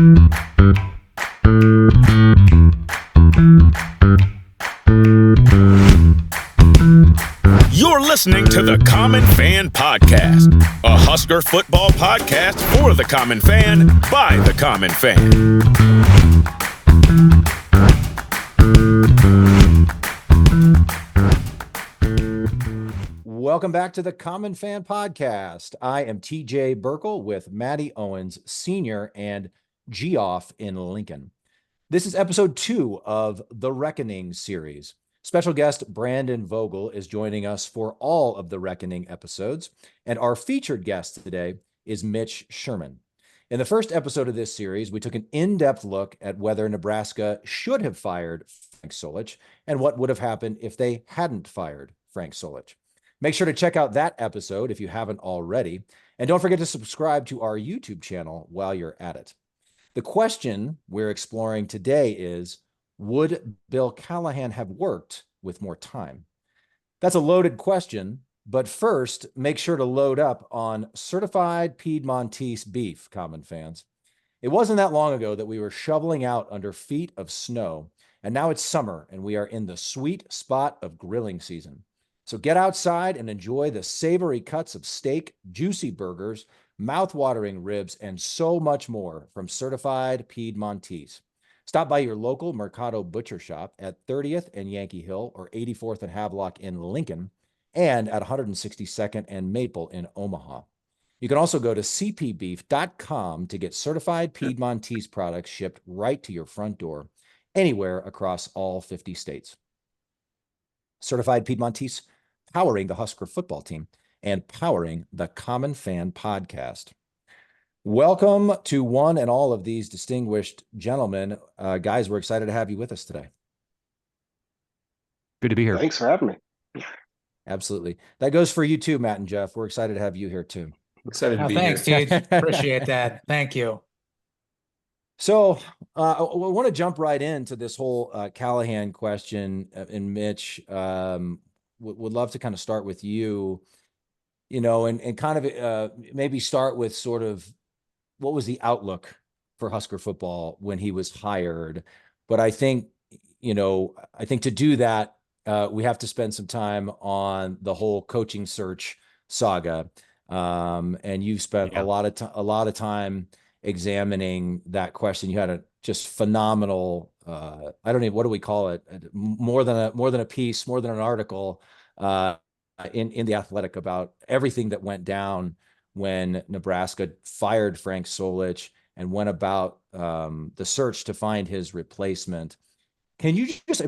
You're listening to the Common Fan Podcast, a Husker football podcast for the common fan by the common fan. Welcome back to the Common Fan Podcast. I am TJ Burkle with Maddie Owens, Sr. and Geoff in Lincoln. This is episode 2 of the Reckoning series. Special guest Brandon Vogel is joining us for all of the Reckoning episodes, and our featured guest today is Mitch Sherman. In the first episode of this series, we took an in-depth look at whether Nebraska should have fired Frank Solich and what would have happened if they hadn't fired Frank Solich. Make sure to check out that episode if you haven't already, and don't forget to subscribe to our YouTube channel while you're at it. The question we're exploring today is, would Bill Callahan have worked with more time? That's a loaded question, but first, make sure to load up on certified Piedmontese beef, common fans. It wasn't that long ago that we were shoveling out under feet of snow, and now it's summer, and we are in the sweet spot of grilling season. So get outside and enjoy the savory cuts of steak, juicy burgers, mouth-watering ribs, and so much more from certified Piedmontese. Stop by your local Mercado Butcher Shop at 30th and Yankee Hill or 84th and Havelock in Lincoln and at 162nd and Maple in Omaha. You can also go to cpbeef.com to get certified Piedmontese products shipped right to your front door anywhere across all 50 states. Certified Piedmontese, powering the Husker football team and powering the Common Fan Podcast. Welcome to one and all of these distinguished gentlemen. Guys, we're excited to have you with us today. Good to be here. Thanks for having me. Absolutely. That goes for you too, Matt and Jeff. We're excited to have you here too. Excited to be thanks, here. Steve. Appreciate that. Thank you. So I want to jump right into this whole Callahan question. And Mitch, would love to kind of start with you, and kind of maybe start with sort of what was the outlook for Husker football when he was hired. But I think to do that, we have to spend some time on the whole coaching search saga. And you've spent a lot of time examining that question. You had a just phenomenal, what do we call it? More than a piece, more than an article, in the Athletic about everything that went down when Nebraska fired Frank Solich and went about the search to find his replacement. Can you just,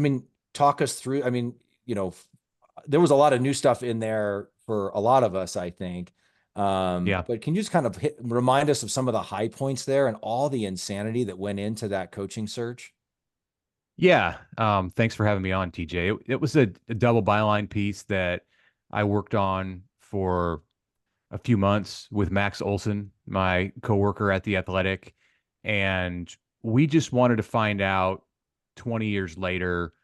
talk us through? There was a lot of new stuff in there for a lot of us, I think. But can you just kind of remind us of some of the high points there and all the insanity that went into that coaching search? Yeah. Thanks for having me on, TJ. It was a double byline piece that I worked on for a few months with Max Olson, my coworker at the Athletic. And we just wanted to find out 20 years later,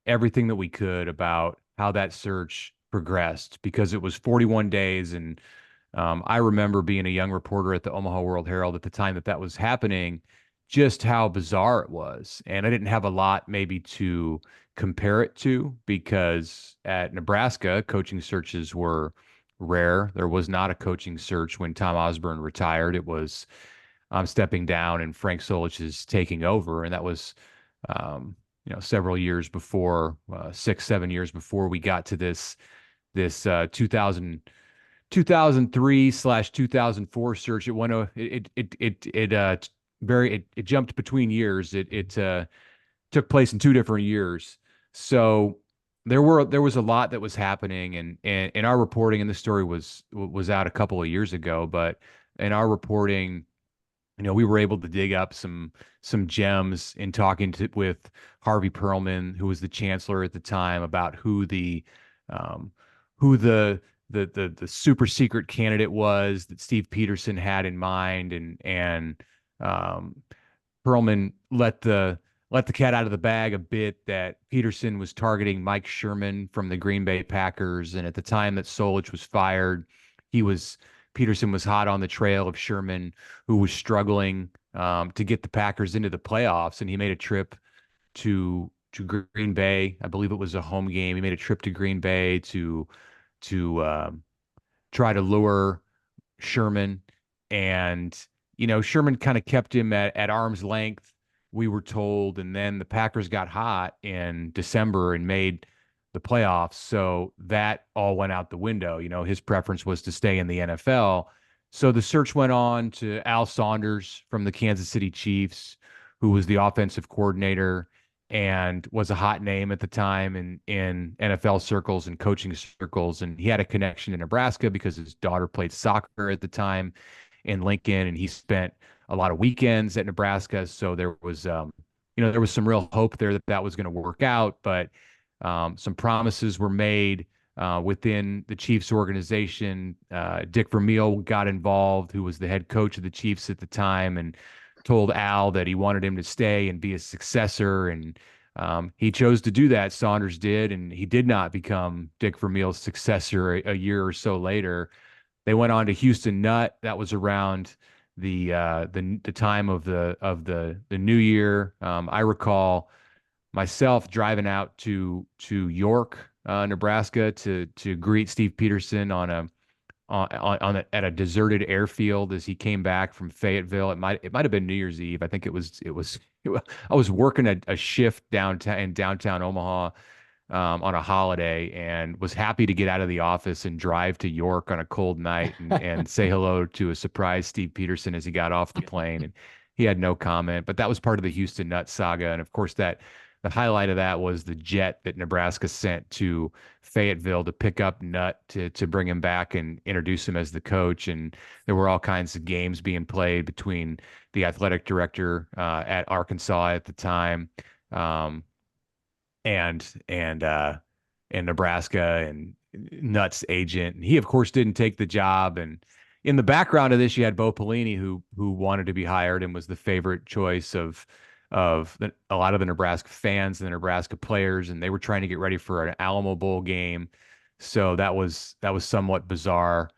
everything that we could about how that search progressed, because it was 41 days. And I remember being a young reporter at the Omaha World-Herald at the time that was happening, just how bizarre it was. And I didn't have a lot maybe to compare it to, because at Nebraska, coaching searches were rare. There was not a coaching search when Tom Osborne retired. It was I'm stepping down and Frank Solich is taking over. And that was, several years before, 6-7 years before we got to this 2003/2004 search. It jumped between years. It took place in 2 different years. So there was a lot that was happening, and in our reporting, and the story was out a couple of years ago, but in our reporting, we were able to dig up some gems in talking with Harvey Perlman, who was the chancellor at the time, about who the super secret candidate was that Steve Peterson had in mind, and Perlman let the cat out of the bag a bit, that Peterson was targeting Mike Sherman from the Green Bay Packers. And at the time that Solich was fired, Peterson was hot on the trail of Sherman, who was struggling to get the Packers into the playoffs, and he made a trip to Green Bay. I believe it was a home game. He made a trip to Green Bay to try to lure Sherman, and Sherman kind of kept him at arm's length, we were told, and then the Packers got hot in December and made the playoffs, so that all went out the window. His preference was to stay in the NFL. So the search went on to Al Saunders from the Kansas City Chiefs, who was the offensive coordinator and was a hot name at the time in NFL circles and coaching circles. And he had a connection to Nebraska because his daughter played soccer at the time in Lincoln, and he spent a lot of weekends at Nebraska. So there was, there was some real hope there that was going to work out, but some promises were made within the Chiefs organization. Dick Vermeil got involved, who was the head coach of the Chiefs at the time, and told Al that he wanted him to stay and be a successor. And he chose to do that. Saunders did, and he did not become Dick Vermeil's successor a year or so later. They went on to Houston Nutt. That was around the time of the new year. I recall myself driving out to York, Nebraska, to greet Steve Peterson at a deserted airfield as he came back from Fayetteville. It might have been New Year's Eve. I think it was. I was working a shift in downtown Omaha on a holiday, and was happy to get out of the office and drive to York on a cold night and say hello to a surprise Steve Peterson as he got off the plane. And he had no comment, but that was part of the Houston Nutt saga. And of course, the highlight of that was the jet that Nebraska sent to Fayetteville to pick up Nutt to bring him back and introduce him as the coach. And there were all kinds of games being played between the athletic director at Arkansas at the time, and Nebraska and Nutt's agent. And he, of course, didn't take the job. And in the background of this, you had Bo Pelini, who wanted to be hired and was the favorite choice of a lot of the Nebraska fans and the Nebraska players, and they were trying to get ready for an Alamo Bowl game. So that was somewhat bizarre.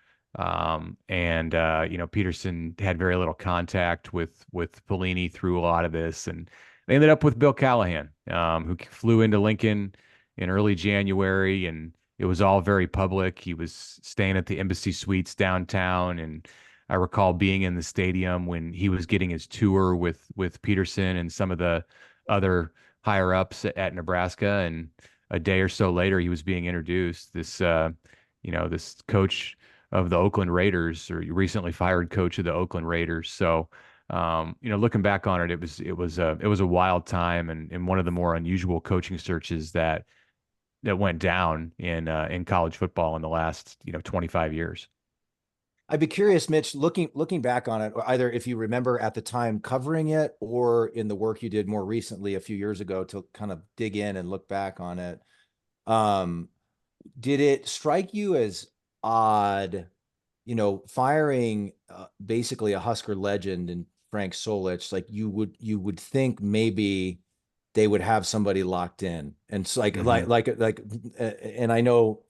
Peterson had very little contact with Pelini through a lot of this, and they ended up with Bill Callahan, who flew into Lincoln in early January, and it was all very public. He was staying at the Embassy Suites downtown, and I recall being in the stadium when he was getting his tour with Peterson and some of the other higher ups at Nebraska. And a day or so later, he was being introduced. This coach of the Oakland Raiders, or recently fired coach of the Oakland Raiders. So, looking back on it, it was a wild time and one of the more unusual coaching searches that went down in college football in the last 25 years. I'd be curious, Mitch, looking back on it, either if you remember at the time covering it or in the work you did more recently a few years ago to kind of dig in and look back on it. Did it strike you as odd, firing basically a Husker legend in Frank Solich? Like you would think maybe they would have somebody locked in, and it's like, and I know,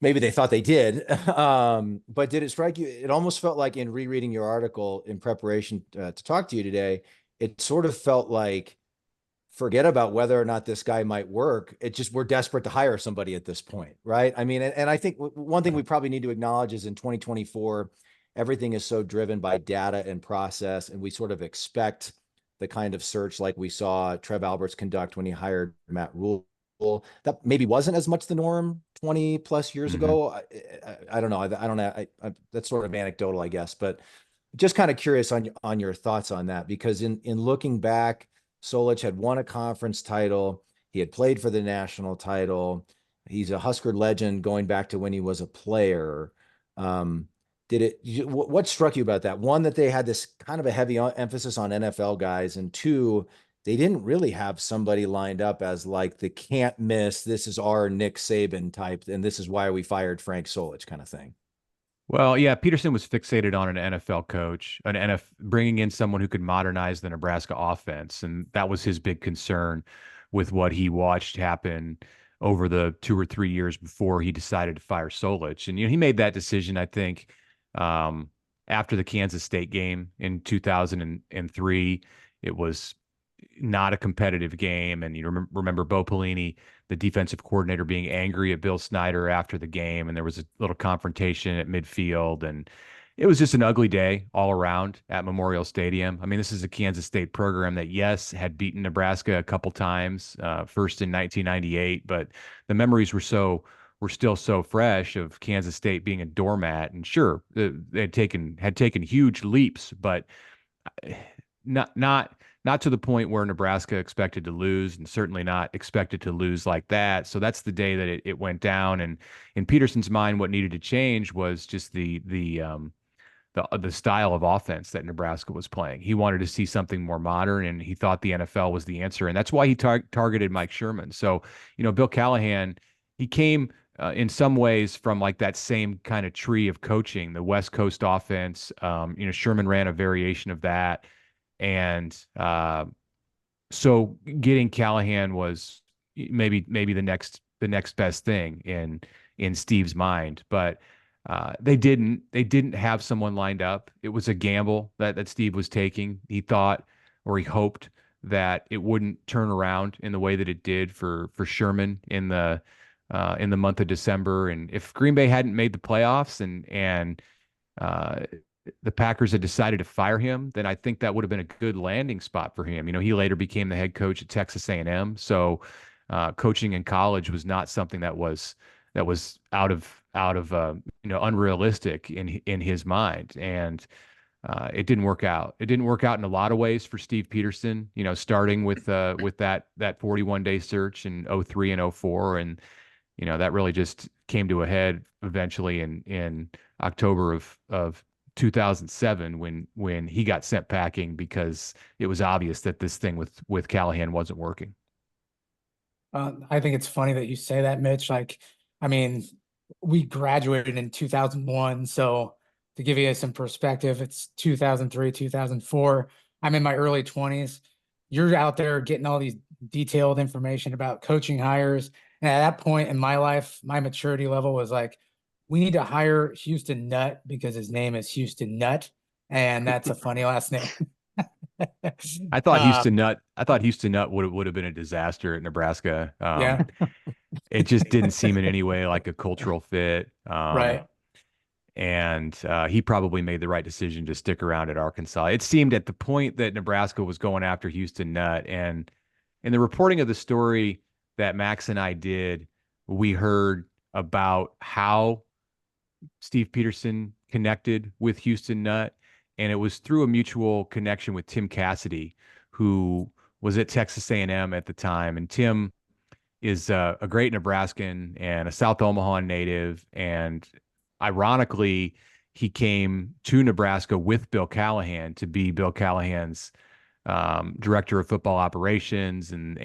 maybe they thought they did. But did it strike you? It almost felt like, in rereading your article in preparation to talk to you today, it sort of felt like, forget about whether or not this guy might work. It just, we're desperate to hire somebody at this point. Right. I mean, and I think one thing we probably need to acknowledge is in 2024, everything is so driven by data and process. And we sort of expect the kind of search like we saw Trev Alberts conduct when he hired Matt Rhule. That maybe wasn't as much the norm 20 plus years ago. I don't know. I don't know. That's sort of anecdotal, I guess, but just kind of curious on your thoughts on that, because in looking back, Solich had won a conference title. He had played for the national title. He's a Husker legend going back to when he was a player. What struck you about that? One, that they had this kind of a heavy emphasis on NFL guys, and two, they didn't really have somebody lined up as like the can't miss, this is our Nick Saban type, and this is why we fired Frank Solich kind of thing. Well, yeah, Peterson was fixated on an NFL coach, bringing in someone who could modernize the Nebraska offense, and that was his big concern with what he watched happen over the 2 or 3 years before he decided to fire Solich. And he made that decision, I think, after the Kansas State game in 2003. It was not a competitive game. And you remember Bo Pelini, the defensive coordinator, being angry at Bill Snyder after the game. And there was a little confrontation at midfield. And it was just an ugly day all around at Memorial Stadium. I mean, this is a Kansas State program that, yes, had beaten Nebraska a couple times, first in 1998, but the memories were still so fresh of Kansas State being a doormat. And sure, they had taken huge leaps, but not to the point where Nebraska expected to lose, and certainly not expected to lose like that. So that's the day that it went down. And in Peterson's mind, what needed to change was just the style of offense that Nebraska was playing. He wanted to see something more modern, and he thought the NFL was the answer. And that's why he targeted Mike Sherman. So, Bill Callahan, he came in some ways from like that same kind of tree of coaching, the West Coast offense. Sherman ran a variation of that. And so getting Callahan was maybe the next best thing in Steve's mind. But they didn't have someone lined up. It was a gamble that Steve was taking. He thought, or he hoped, that it wouldn't turn around in the way that it did for Sherman in the month of December. And if Green Bay hadn't made the playoffs and the Packers had decided to fire him, then I think that would have been a good landing spot for him. He later became the head coach at Texas A&M. So coaching in college was not something that was out of unrealistic in his mind. And it didn't work out. It didn't work out in a lot of ways for Steve Peterson, starting with that 41-day search in 03 and 04. And, that really just came to a head eventually in October of 2007 when he got sent packing because it was obvious that this thing with Callahan wasn't working. I think it's funny that you say that, Mitch. Like, I mean, we graduated in 2001. So to give you some perspective, it's 2003, 2004. I'm in my early 20s. You're out there getting all these detailed information about coaching hires. And at that point in my life, my maturity level was like, we need to hire Houston Nutt because his name is Houston Nutt. And that's a funny last name. I thought Houston Nutt would have been a disaster at Nebraska. Yeah. It just didn't seem in any way like a cultural fit. Right. And he probably made the right decision to stick around at Arkansas. It seemed at the point that Nebraska was going after Houston Nutt, and in the reporting of the story that Max and I did, we heard about how Steve Peterson connected with Houston Nutt, and it was through a mutual connection with Tim Cassidy, who was at Texas A&M at the time. And Tim is a great Nebraskan and a South Omaha native. And ironically, he came to Nebraska with Bill Callahan to be Bill Callahan's director of football operations and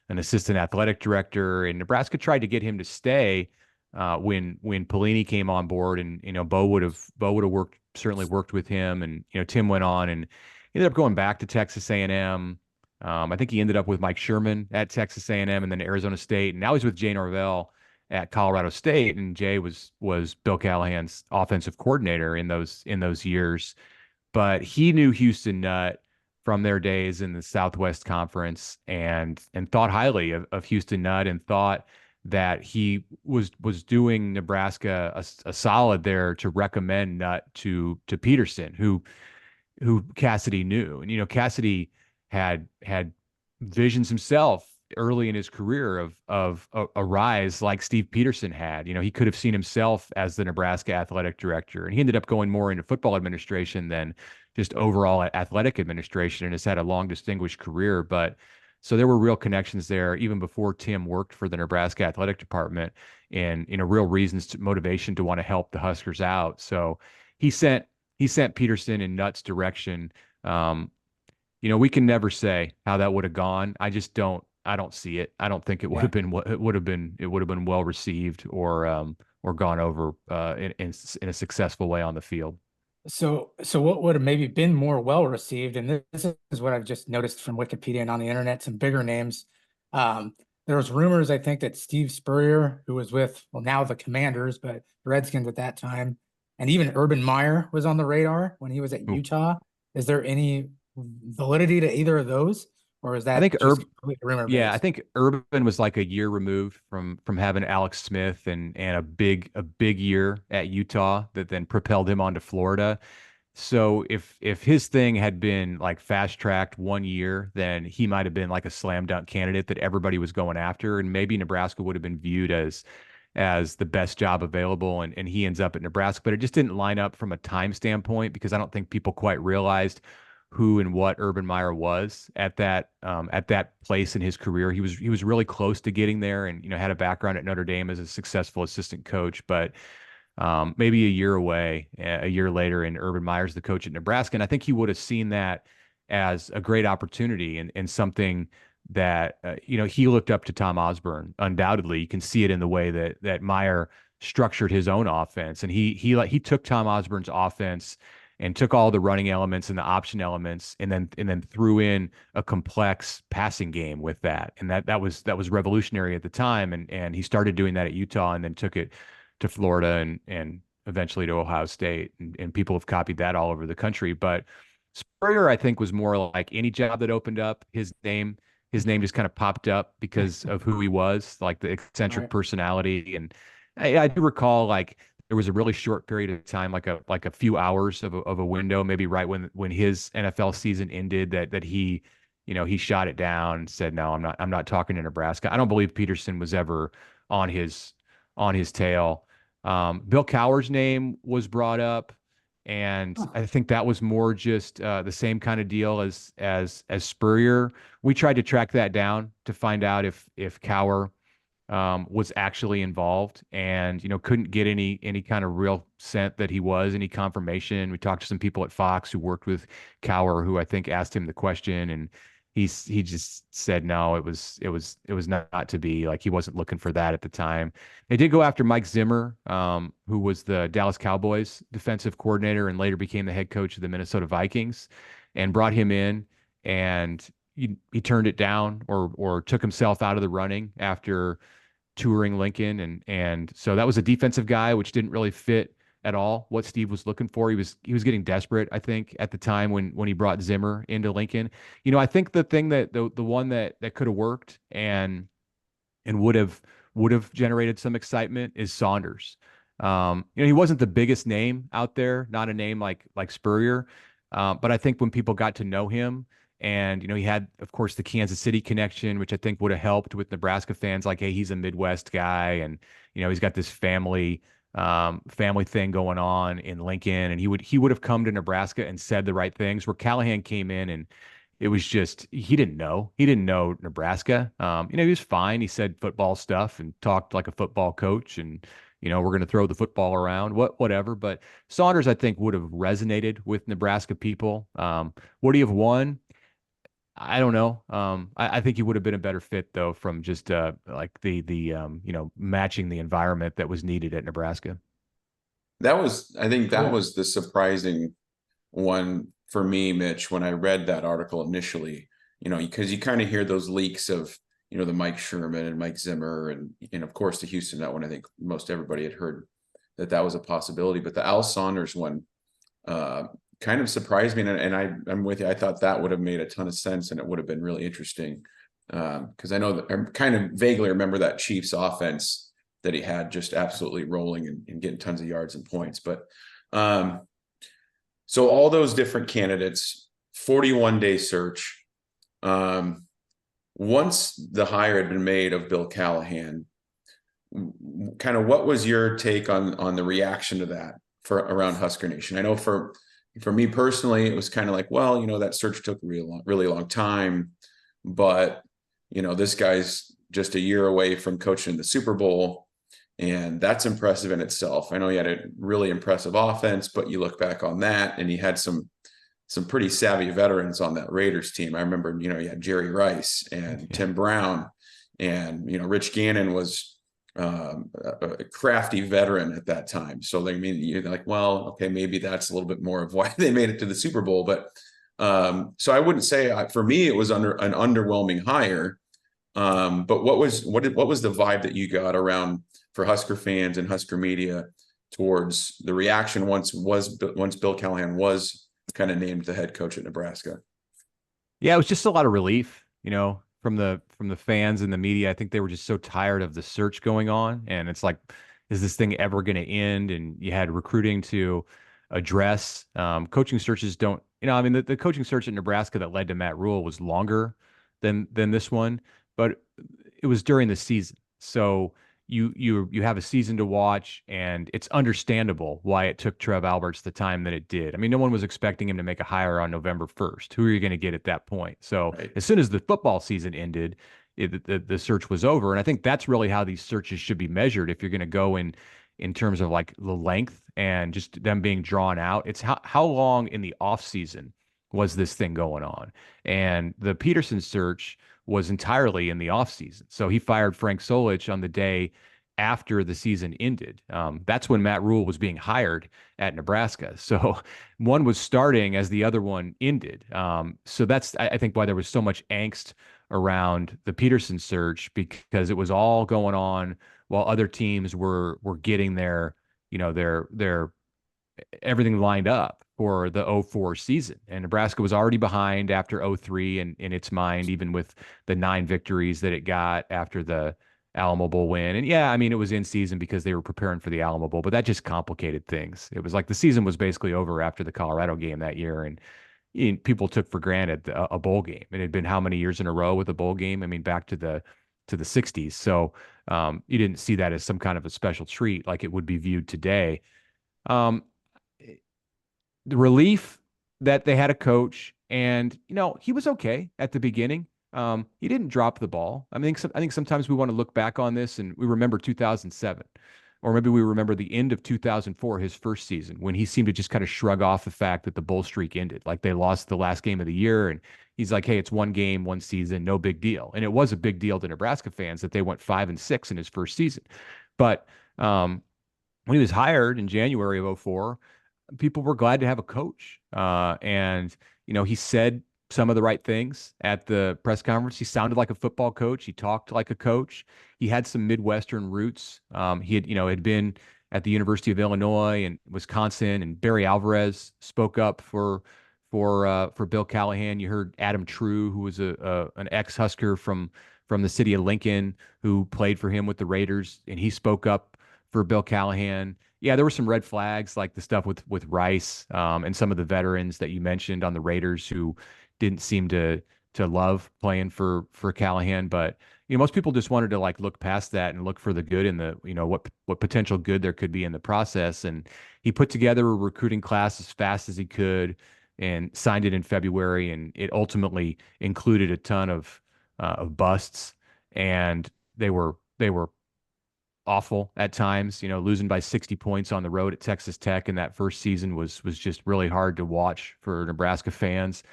an assistant athletic director. And Nebraska tried to get him to stay when Pelini came on board, and Bo would have certainly worked with him. And Tim went on and ended up going back to Texas A&M. I think he ended up with Mike Sherman at Texas A&M and then Arizona State, and now he's with Jay Norvell at Colorado State. And Jay was Bill Callahan's offensive coordinator in those years. But he knew Houston Nutt from their days in the Southwest Conference and thought highly of Houston Nutt, and thought that he was doing Nebraska a solid there to recommend Nutt to Peterson, who Cassidy knew. And Cassidy had visions himself early in his career of a rise like Steve Peterson had. He could have seen himself as the Nebraska athletic director, and he ended up going more into football administration than just overall athletic administration, and has had a long, distinguished career. But so there were real connections there even before Tim worked for the Nebraska athletic department, and real reasons, motivation to want to help the Huskers out. So he sent Peterson in Nutt's direction. We can never say how that would have gone. I don't see it. I don't think it would have been what it would have been well received or gone over in a successful way on the field. So what would have maybe been more well received, and this is what I've just noticed from Wikipedia and on the internet, some bigger names. There was rumors, I think, that Steve Spurrier, who was with, now the Commanders, but Redskins at that time, and even Urban Meyer was on the radar when he was at Utah. Is there any validity to either of those, or is I that think just completely rumor Yeah, I based? think Urban was like a year removed from having Alex Smith and a big year at Utah that then propelled him onto Florida. So if his thing had been like fast tracked 1 year, then he might have been like a slam dunk candidate that everybody was going after, and maybe Nebraska would have been viewed as the best job available, and he ends up at Nebraska. But it just didn't line up from a time standpoint because I don't think people quite realized who and what Urban Meyer was at that place in his career. He was really close to getting there, and had a background at Notre Dame as a successful assistant coach, but maybe a year away, a year later, and Urban Meyer's the coach at Nebraska. And I think he would have seen that as a great opportunity and something that, he looked up to Tom Osborne. Undoubtedly, you can see it in the way that Meyer structured his own offense. And he took Tom Osborne's offense and took all the running elements and the option elements and then threw in a complex passing game with that. And that was revolutionary at the time. And he started doing that at Utah and then took it to Florida and eventually to Ohio State. And people have copied that all over the country. But Spurrier, I think, was more like any job that opened up. His name just kind of popped up because of who he was, like the eccentric Right. personality. And I do recall like there was a really short period of time, like a few hours of a window, maybe right when his NFL season ended, that he, he shot it down and said, no, I'm not talking to Nebraska. I don't believe Peterson was ever on his tail. Bill Cowher's name was brought up, and I think that was more just the same kind of deal as Spurrier. We tried to track that down to find out if Cowher was actually involved, and couldn't get any kind of real scent that he was, any confirmation. We talked to some people at Fox who worked with Cowher, who I think asked him the question, and he just said no, it was not to be. Like, he wasn't looking for that at the time. They did go after Mike Zimmer, who was the Dallas Cowboys defensive coordinator and later became the head coach of the Minnesota Vikings, and brought him in, and he turned it down or took himself out of the running after touring Lincoln, and so that was a defensive guy, which didn't really fit at all what Steve was looking for. He was getting desperate, I think, at the time when he brought Zimmer into Lincoln. I think the thing that the one that could have worked and would have generated some excitement is Saunders. He wasn't the biggest name out there, not a name like Spurrier, but I think when people got to know him, and he had, of course, the Kansas City connection, which I think would have helped with Nebraska fans. Like, hey, he's a Midwest guy, and he's got this family thing going on in Lincoln, and he would have come to Nebraska and said the right things. Where Callahan came in, and it was just he didn't know Nebraska. He was fine. He said football stuff and talked like a football coach, and we're going to throw the football around, whatever. But Saunders, I think, would have resonated with Nebraska people. Would he have won? I don't know. I think he would have been a better fit, though, from just like the matching the environment that was needed at Nebraska. I think that was the surprising one for me, Mitch, when I read that article initially, because you kind of hear those leaks of, the Mike Sherman and Mike Zimmer and of course the Houston Nutt one. I think most everybody had heard that was a possibility, but the Al Saunders one, kind of surprised me, and I'm with you. I thought that would have made a ton of sense, and it would have been really interesting, because I know that I kind of vaguely remember that Chiefs offense that he had just absolutely rolling and getting tons of yards and points. But so all those different candidates, 41-day search. Once the hire had been made of Bill Callahan, kind of what was your take on the reaction to that around Husker Nation? I know for me personally, it was kind of like, well, that search took a really long time, but, this guy's just a year away from coaching the Super Bowl, and that's impressive in itself. I know he had a really impressive offense, but you look back on that, and he had some pretty savvy veterans on that Raiders team. I remember, you had Jerry Rice and Tim Brown, and, Rich Gannon was a crafty veteran at that time. So you're like, well, okay, maybe that's a little bit more of why they made it to the Super Bowl. But so I wouldn't say for me it was an underwhelming hire. But what was the vibe that you got around for Husker fans and Husker media towards the reaction once Bill Callahan was kind of named the head coach at Nebraska? Yeah, it was just a lot of relief, from the fans and the media. I think they were just so tired of the search going on, and it's like, is this thing ever going to end? And you had recruiting to address. Coaching searches don't, I mean, the coaching search at Nebraska that led to Matt Rhule was longer than this one, but it was during the season, so you have a season to watch, and it's understandable why it took Trev Alberts the time that it did. I mean, no one was expecting him to make a hire on November 1st. Who are you going to get at that point? So Right. as soon as the football season ended, the search was over. And I think that's really how these searches should be measured. If you're going to go in terms of like the length and just them being drawn out, it's how long in the off season was this thing going on? And the Peterson search was entirely in the offseason. So he fired Frank Solich on the day after the season ended. That's when Matt Rhule was being hired at Nebraska. So one was starting as the other one ended. So that's, I think, why there was so much angst around the Peterson search, because it was all going on while other teams were getting their everything lined up for the 04 season. And Nebraska was already behind after 03 in its mind, even with the 9 victories that it got after the Alamo Bowl win. And yeah, I mean, it was in season because they were preparing for the Alamo Bowl, but that just complicated things. It was like the season was basically over after the Colorado game that year. And people took for granted a bowl game. It had been how many years in a row with a bowl game? I mean, back to the 60s. So you didn't see that as some kind of a special treat like it would be viewed today. The relief that they had a coach, and he was okay at the beginning. He didn't drop the ball. I think sometimes we want to look back on this and we remember 2007, or maybe we remember the end of 2004, his first season, when he seemed to just kind of shrug off the fact that the bowl streak ended, like they lost the last game of the year, and he's like, "Hey, it's one game, one season, no big deal." And it was a big deal to Nebraska fans that they went 5-6 in his first season, but when he was hired in January of 04, people were glad to have a coach. And he said some of the right things at the press conference. He sounded like a football coach. He talked like a coach. He had some Midwestern roots. He had been at the University of Illinois and Wisconsin, and Barry Alvarez spoke up for Bill Callahan. You heard Adam True, who was an ex-Husker from the city of Lincoln, who played for him with the Raiders, and he spoke up for Bill Callahan. Yeah, there were some red flags, like the stuff with Rice, and some of the veterans that you mentioned on the Raiders who didn't seem to love playing for Callahan. But most people just wanted to like look past that and look for the good in the what potential good there could be in the process. And he put together a recruiting class as fast as he could and signed it in February, and it ultimately included a ton of busts, and they were awful at times. Losing by 60 points on the road at Texas Tech in that first season was just really hard to watch for Nebraska fans.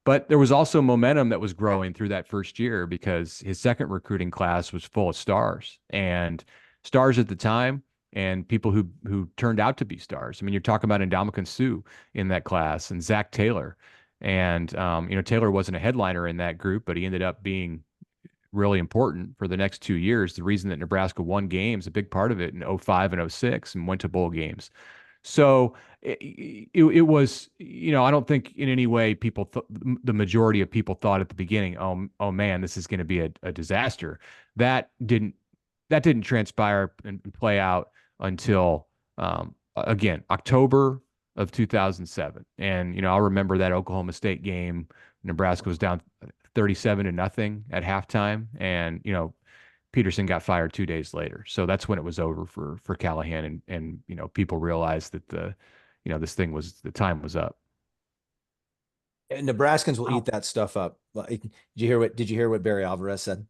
But there was also momentum that was growing through that first year, because his second recruiting class was full of stars at the time, and people who turned out to be stars. I mean, you're talking about Ndamukong Suh in that class, and Zach Taylor. And Taylor wasn't a headliner in that group, but he ended up being really important for the next 2 years. The reason that Nebraska won games, a big part of it in 05 and 06, and went to bowl games. So it was, I don't think in any way the majority of people thought at the beginning, oh man, this is going to be a disaster. That didn't transpire and play out until, again, October of 2007. And, I'll remember that Oklahoma State game. Nebraska was down 37-0 at halftime, and Peterson got fired 2 days later. So that's when it was over for Callahan, and people realized that the time was up. And Nebraskans will eat that stuff up. Did you hear what Barry Alvarez said?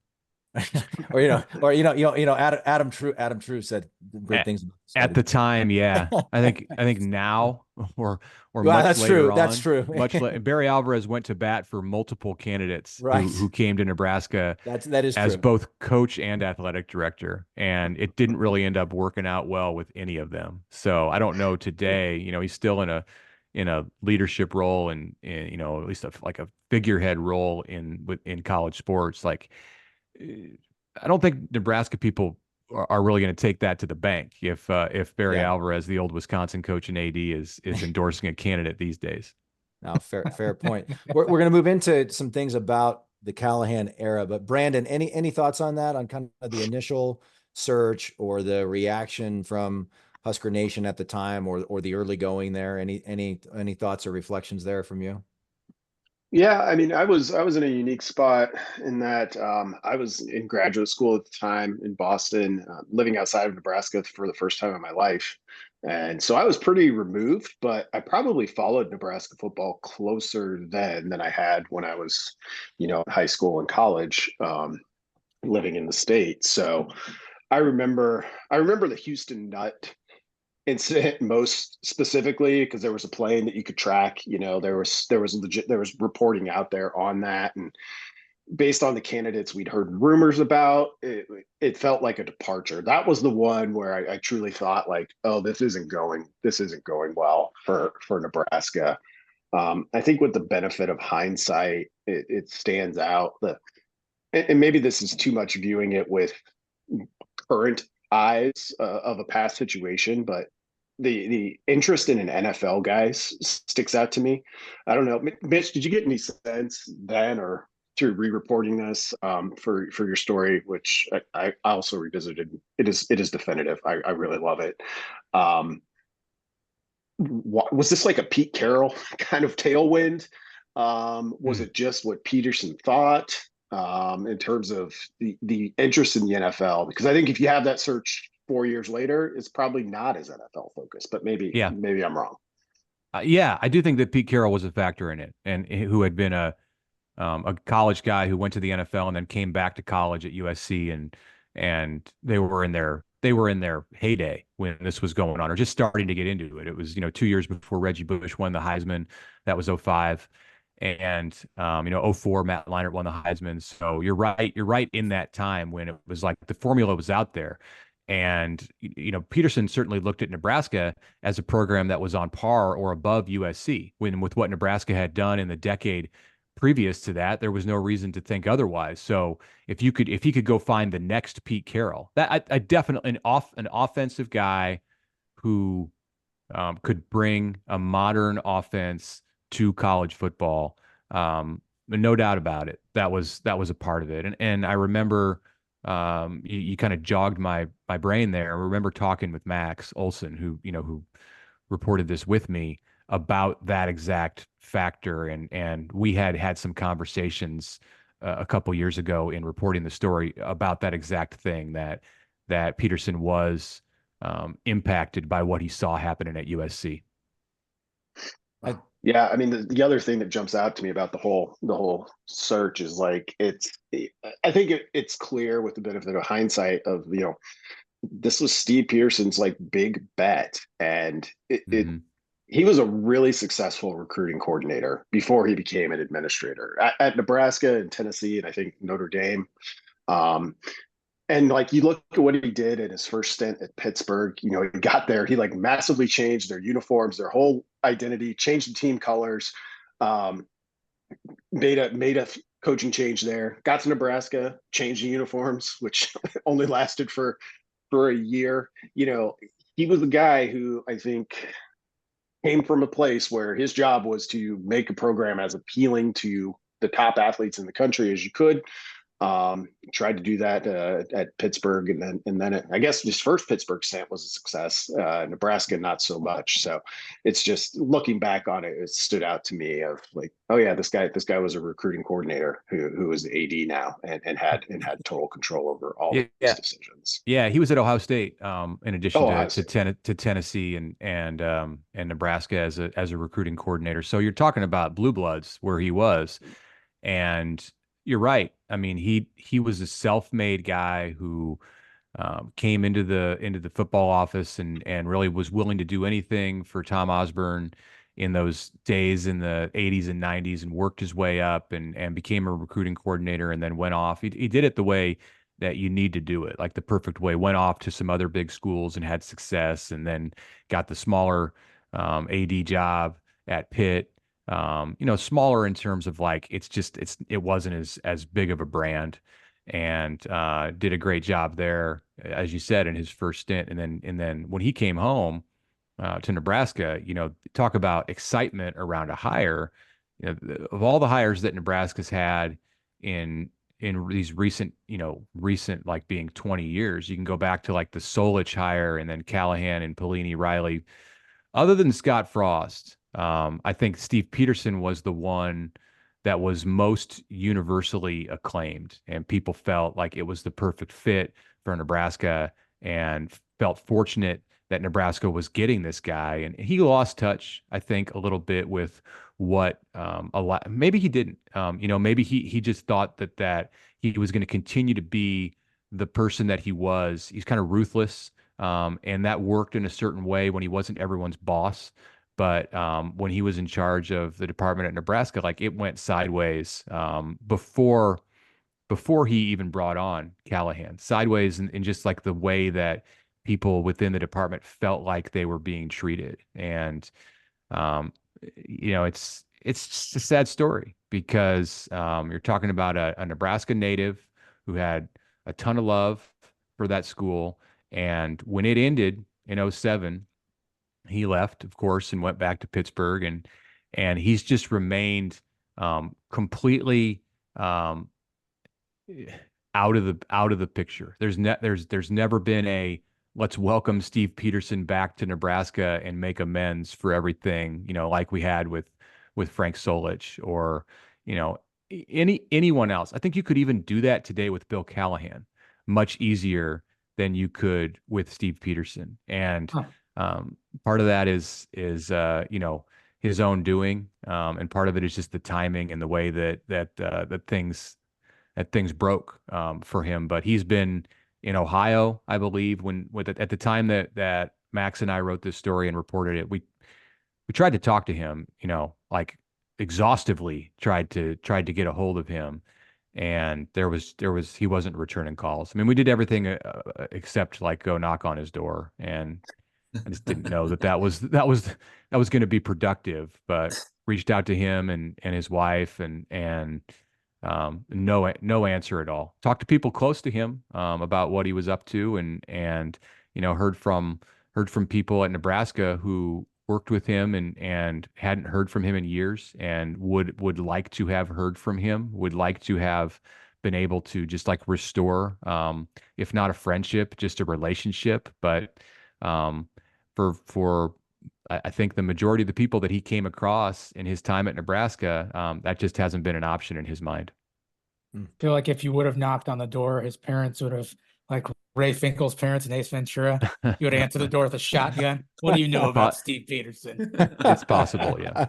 or Adam True said great things at the time. Yeah, I think now or well, much that's later true. on, That's true. Barry Alvarez went to bat for multiple candidates right. who came to Nebraska that is as true. both coach and athletic director, and it didn't really end up working out well with any of them. So I don't know today. He's still in a leadership role, and at least like a figurehead role in college sports. Like, I don't think Nebraska people are really going to take that to the bank if Barry Yeah. Alvarez, the old Wisconsin coach and AD, is endorsing a candidate these days. No, fair point. We're going to move into some things about the Callahan era, but Brandon, any thoughts on that, on kind of the initial search or the reaction from Husker Nation at the time, or the early going there? Any thoughts or reflections there from you? Yeah, I mean, I was in a unique spot in that I was in graduate school at the time in Boston, living outside of Nebraska for the first time in my life, and so I was pretty removed. But I probably followed Nebraska football closer then than I had when I was, in high school and college, living in the state. So I remember the Houston Nutt incident most specifically because there was a plane that you could track. There was reporting out there on that, and based on the candidates we'd heard rumors about, it felt like a departure. That was the one where I truly thought, like, oh, this isn't going well for Nebraska. I think with the benefit of hindsight, it stands out that, and maybe this is too much viewing it with current eyes of a past situation, but the interest in an NFL guy sticks out to me. I don't know, Mitch, did you get any sense then, or through re-reporting this for your story, which I also revisited? It is definitive. I really love it. Was this like a Pete Carroll kind of tailwind? Was it just what Peterson thought? In terms of the interest in the NFL, because I think if you have that search 4 years later, it's probably not as NFL focused, but maybe I'm wrong. Yeah, I do think that Pete Carroll was a factor in it, and who had been a college guy who went to the NFL and then came back to college at USC, and they were in their heyday when this was going on, or just starting to get into it. It was 2 years before Reggie Bush won the Heisman. That was 05. And 04, Matt Leinart won the Heisman. So you're right in that time when it was like the formula was out there. And Peterson certainly looked at Nebraska as a program that was on par or above USC. With what Nebraska had done in the decade previous to that, there was no reason to think otherwise. So if he could go find the next Pete Carroll, that I definitely an offensive guy who could bring a modern offense to college football. No doubt about it. That was a part of it. And I remember you kind of jogged my brain there. I remember talking with Max Olson, who reported this with me about that exact factor. And we had some conversations a couple years ago in reporting the story about that exact thing, that Peterson was impacted by what he saw happening at USC. Yeah, I mean, the other thing that jumps out to me about the whole search is like I think it's clear with the benefit of hindsight of this was Steve Pearson's like big bet, and he was a really successful recruiting coordinator before he became an administrator at Nebraska and Tennessee, and I think Notre Dame. And like you look at what he did in his first stint at Pittsburgh, he got there, he like massively changed their uniforms, their whole identity, changed the team colors, made a coaching change there, got to Nebraska, changed the uniforms, which only lasted for a year. He was the guy who I think came from a place where his job was to make a program as appealing to the top athletes in the country as you could. Tried to do that at Pittsburgh, and then I guess his first Pittsburgh stint was a success. Nebraska, not so much. So it's just looking back on it, it stood out to me of like, oh yeah, this guy was a recruiting coordinator who is the AD now and had total control over all of his decisions. Yeah, he was at Ohio State, in addition to Tennessee and Nebraska as a recruiting coordinator. So you're talking about blue bloods where he was, and you're right. I mean, he was a self-made guy who came into the football office and really was willing to do anything for Tom Osborne in those days in the 80s and 90s, and worked his way up and became a recruiting coordinator, and then went off. He did it the way that you need to do it, like the perfect way. Went off to some other big schools and had success, and then got the smaller AD job at Pitt. Smaller in terms of like it wasn't as big of a brand, and did a great job there, as you said, in his first stint. And then when he came home to Nebraska, talk about excitement around a hire. Of all the hires that Nebraska's had in these recent like being 20 years, you can go back to like the Solich hire and then Callahan and Pelini, Riley. Other than Scott Frost, I think Steve Peterson was the one that was most universally acclaimed, and people felt like it was the perfect fit for Nebraska and felt fortunate that Nebraska was getting this guy. And he lost touch, I think, a little bit with what a lot. Maybe he didn't. Maybe he just thought that he was going to continue to be the person that he was. He's kind of ruthless, and that worked in a certain way when he wasn't everyone's boss. But when he was in charge of the department at Nebraska, like it went sideways before he even brought on Callahan. Sideways in just like the way that people within the department felt like they were being treated. And it's just a sad story because you're talking about a Nebraska native who had a ton of love for that school. And when it ended in '07, he left, of course, and went back to Pittsburgh, and he's just remained completely out of the picture. There's never been a let's welcome Steve Peterson back to Nebraska and make amends for everything, like we had with Frank Solich or anyone else. I think you could even do that today with Bill Callahan much easier than you could with Steve Peterson. And part of that is his own doing, and part of it is just the timing and the way that things broke for him. But he's been in Ohio, I believe, at the time that Max and I wrote this story and reported it. We tried to talk to him, like exhaustively tried to get a hold of him, and he wasn't returning calls. I mean, we did everything except like go knock on his door, and I just didn't know that was going to be productive. But reached out to him and his wife, and no answer at all. Talked to people close to him about what he was up to, and heard from people at Nebraska who worked with him and hadn't heard from him in years, and would like to have heard from him, would like to have been able to just like restore, if not a friendship, just a relationship. But for I think the majority of the people that he came across in his time at Nebraska, that just hasn't been an option in his mind. I feel like if you would have knocked on the door, his parents would have, like Ray Finkel's parents in Ace Ventura, you would answer the door with a shotgun. What do you know about Steve Peterson? It's possible, yeah.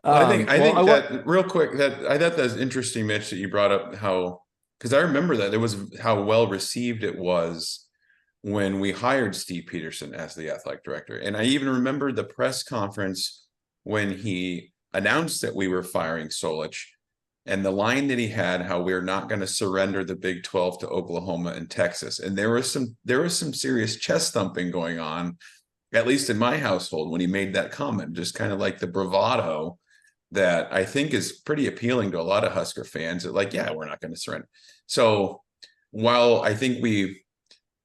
I think that real quick, that I thought that's interesting, Mitch, that you brought up because I remember that how well received it was when we hired Steve Peterson as the athletic director. And I even remember the press conference when he announced that we were firing Solich, and the line that he had, how we're not going to surrender the Big 12 to Oklahoma and Texas. And there was some serious chest thumping going on, at least in my household, when he made that comment, just kind of like the bravado that I think is pretty appealing to a lot of Husker fans, that like, yeah, we're not going to surrender. So while I think we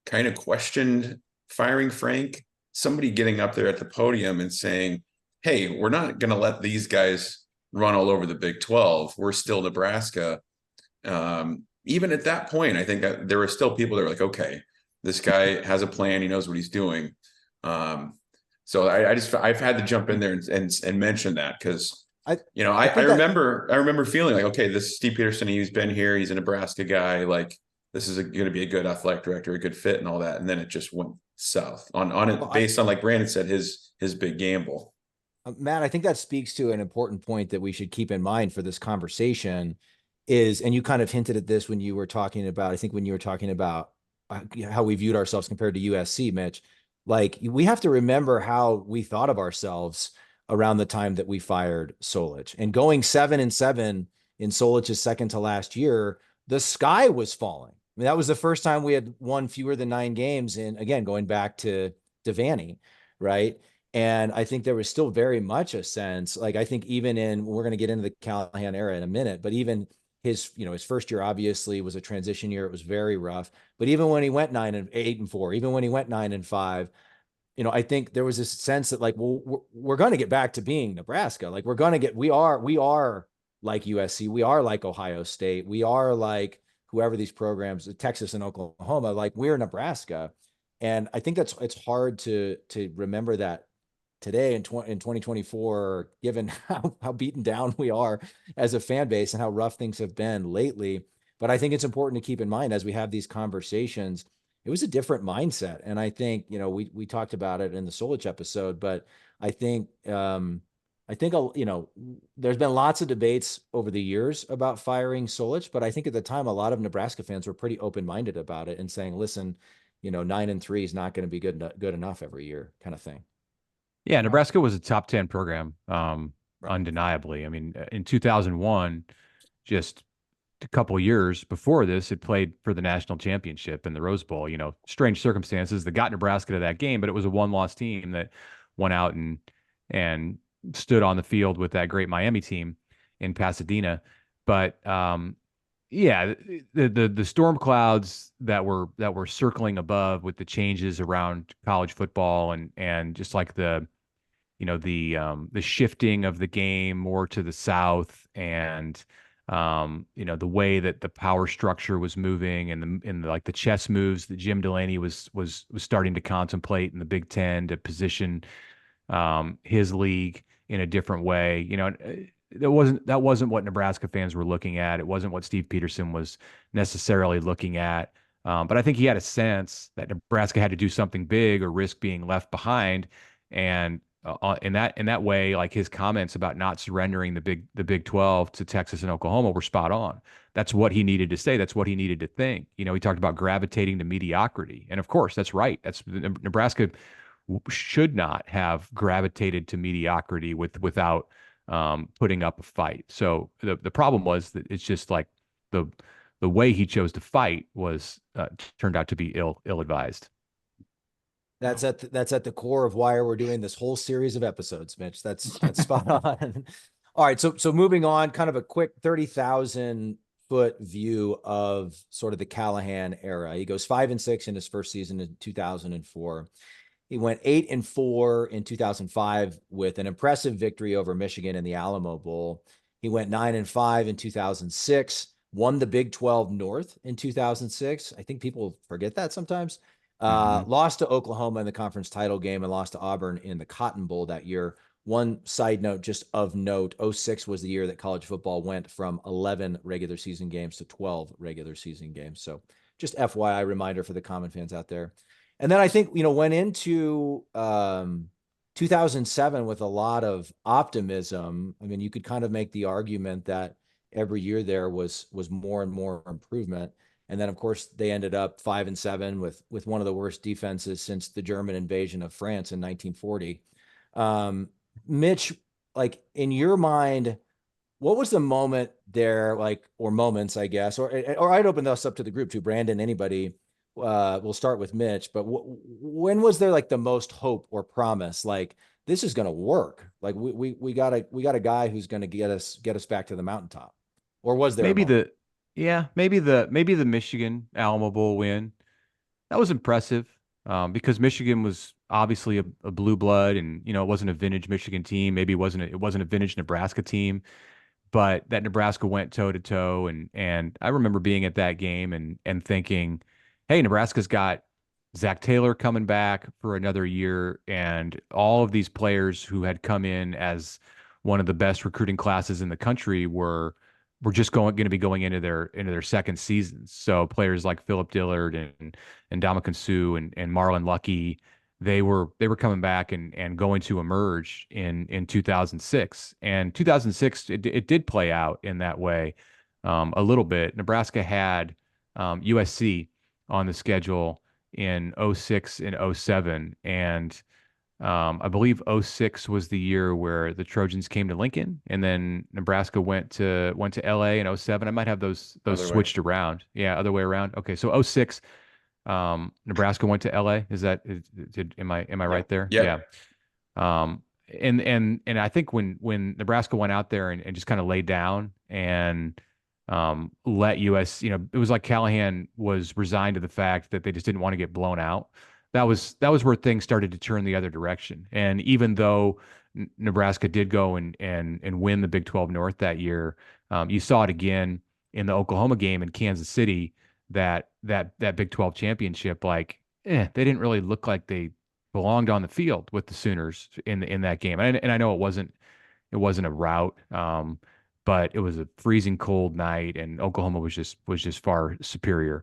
kind of questioned firing Frank, somebody getting up there at the podium and saying, hey, we're not going to let these guys run all over the Big 12. We're still Nebraska. Even at that point, I think that there were still people that were like, okay, this guy has a plan. He knows what he's doing. So I've had to jump in there and mention that, because I remember feeling like, okay, this is Steve Peterson. He's been here. He's a Nebraska guy. Like, this is going to be a good athletic director, a good fit, and all that. And then it just went south on it, based on, like Brandon said, his big gamble. Matt, I think that speaks to an important point that we should keep in mind for this conversation is, and you kind of hinted at this when you were talking about how we viewed ourselves compared to USC, Mitch. Like, we have to remember how we thought of ourselves around the time that we fired Solich, and going 7-7 in Solich's second to last year, the sky was falling. I mean, that was the first time we had won fewer than 9 games in, again, going back to Vanny, right? And I think there was still very much a sense, like, I think even we're going to get into the Callahan era in a minute, but even his first year obviously was a transition year. It was very rough. But even when he went 8-4, even when he went 9-5, I think there was this sense that like, well, we're going to get back to being Nebraska. Like we are like USC. We are like Ohio State. We are like whoever these programs, Texas and Oklahoma, like we're Nebraska. And I think it's hard to remember that today in 2024, given how beaten down we are as a fan base and how rough things have been lately. But I think it's important to keep in mind as we have these conversations, it was a different mindset. And I think, we talked about it in the Solich episode, but I think, there's been lots of debates over the years about firing Solich, but I think at the time, a lot of Nebraska fans were pretty open-minded about it and saying, listen, 9-3 is not going to be good enough every year, kind of thing. Yeah, Nebraska was a top 10 program, Right. undeniably. I mean, in 2001, just a couple of years before this, it played for the national championship in the Rose Bowl. Strange circumstances that got Nebraska to that game, but it was a one-loss team that went out and stood on the field with that great Miami team in Pasadena. But yeah, the storm clouds that were circling above with the changes around college football and just like the shifting of the game more to the south and the way that the power structure was moving and like the chess moves that Jim Delaney was starting to contemplate in the Big Ten to position his league in a different way. That wasn't what Nebraska fans were looking at. It wasn't what Steve Peterson was necessarily looking at. But I think he had a sense that Nebraska had to do something big or risk being left behind. And in that way, like his comments about not surrendering the Big 12 to Texas and Oklahoma were spot on. That's what he needed to say. That's what he needed to think. He talked about gravitating to mediocrity, and of course, that's right. That's Nebraska should not have gravitated to mediocrity without putting up a fight. So the problem was that it's just like the way he chose to fight was turned out to be ill-advised. That's at the core of why we're doing this whole series of episodes, Mitch. That's spot on. All right, so moving on, kind of a quick 30,000-foot view of sort of the Callahan era. He goes 5-6 in his first season in 2004. He went 8-4 in 2005 with an impressive victory over Michigan in the Alamo Bowl. He went 9-5 in 2006, won the Big 12 North in 2006. I think people forget that sometimes. Lost to Oklahoma in the conference title game and lost to Auburn in the Cotton Bowl that year. One side note, just of note, 06 was the year that college football went from 11 regular season games to 12 regular season games. So just FYI reminder for the common fans out there. And then I think, went into 2007 with a lot of optimism. I mean, you could kind of make the argument that every year there was more and more improvement. And then, of course, they ended up 5-7 with one of the worst defenses since the German invasion of France in 1940. Mitch, like in your mind, what was the moment there, like, or moments, I guess, or I'd open this up to the group too, Brandon, anybody. We'll start with Mitch, but when was there like the most hope or promise? Like this is going to work. Like we got a guy who's going to get us back to the mountaintop. Or was there maybe the Michigan Alamo Bowl win? That was impressive because Michigan was obviously a blue blood, and it wasn't a vintage Michigan team. Maybe it wasn't a vintage Nebraska team, but that Nebraska went toe to toe, and I remember being at that game and thinking, hey, Nebraska's got Zach Taylor coming back for another year, and all of these players who had come in as one of the best recruiting classes in the country were just going to be going into their second seasons. So players like Philip Dillard and Ndamukong Suh and Marlon Lucky, they were coming back and going to emerge in 2006. And 2006 it did play out in that way a little bit. Nebraska had USC on the schedule in 06 and 07. And I believe 06 was the year where the Trojans came to Lincoln, and then Nebraska went to LA in 07. I might have those switched around. Yeah, other way around. Okay, so 06, Nebraska went to LA. Am I right there? Yeah. And I think when Nebraska went out there and just kind of laid down and let US, it was like Callahan was resigned to the fact that they just didn't want to get blown out. That was where things started to turn the other direction. And even though Nebraska did go and win the Big 12 North that year, you saw it again in the Oklahoma game in Kansas City, that Big 12 championship, they didn't really look like they belonged on the field with the Sooners in that game. And I know it wasn't a rout, but it was a freezing cold night, and Oklahoma was just far superior.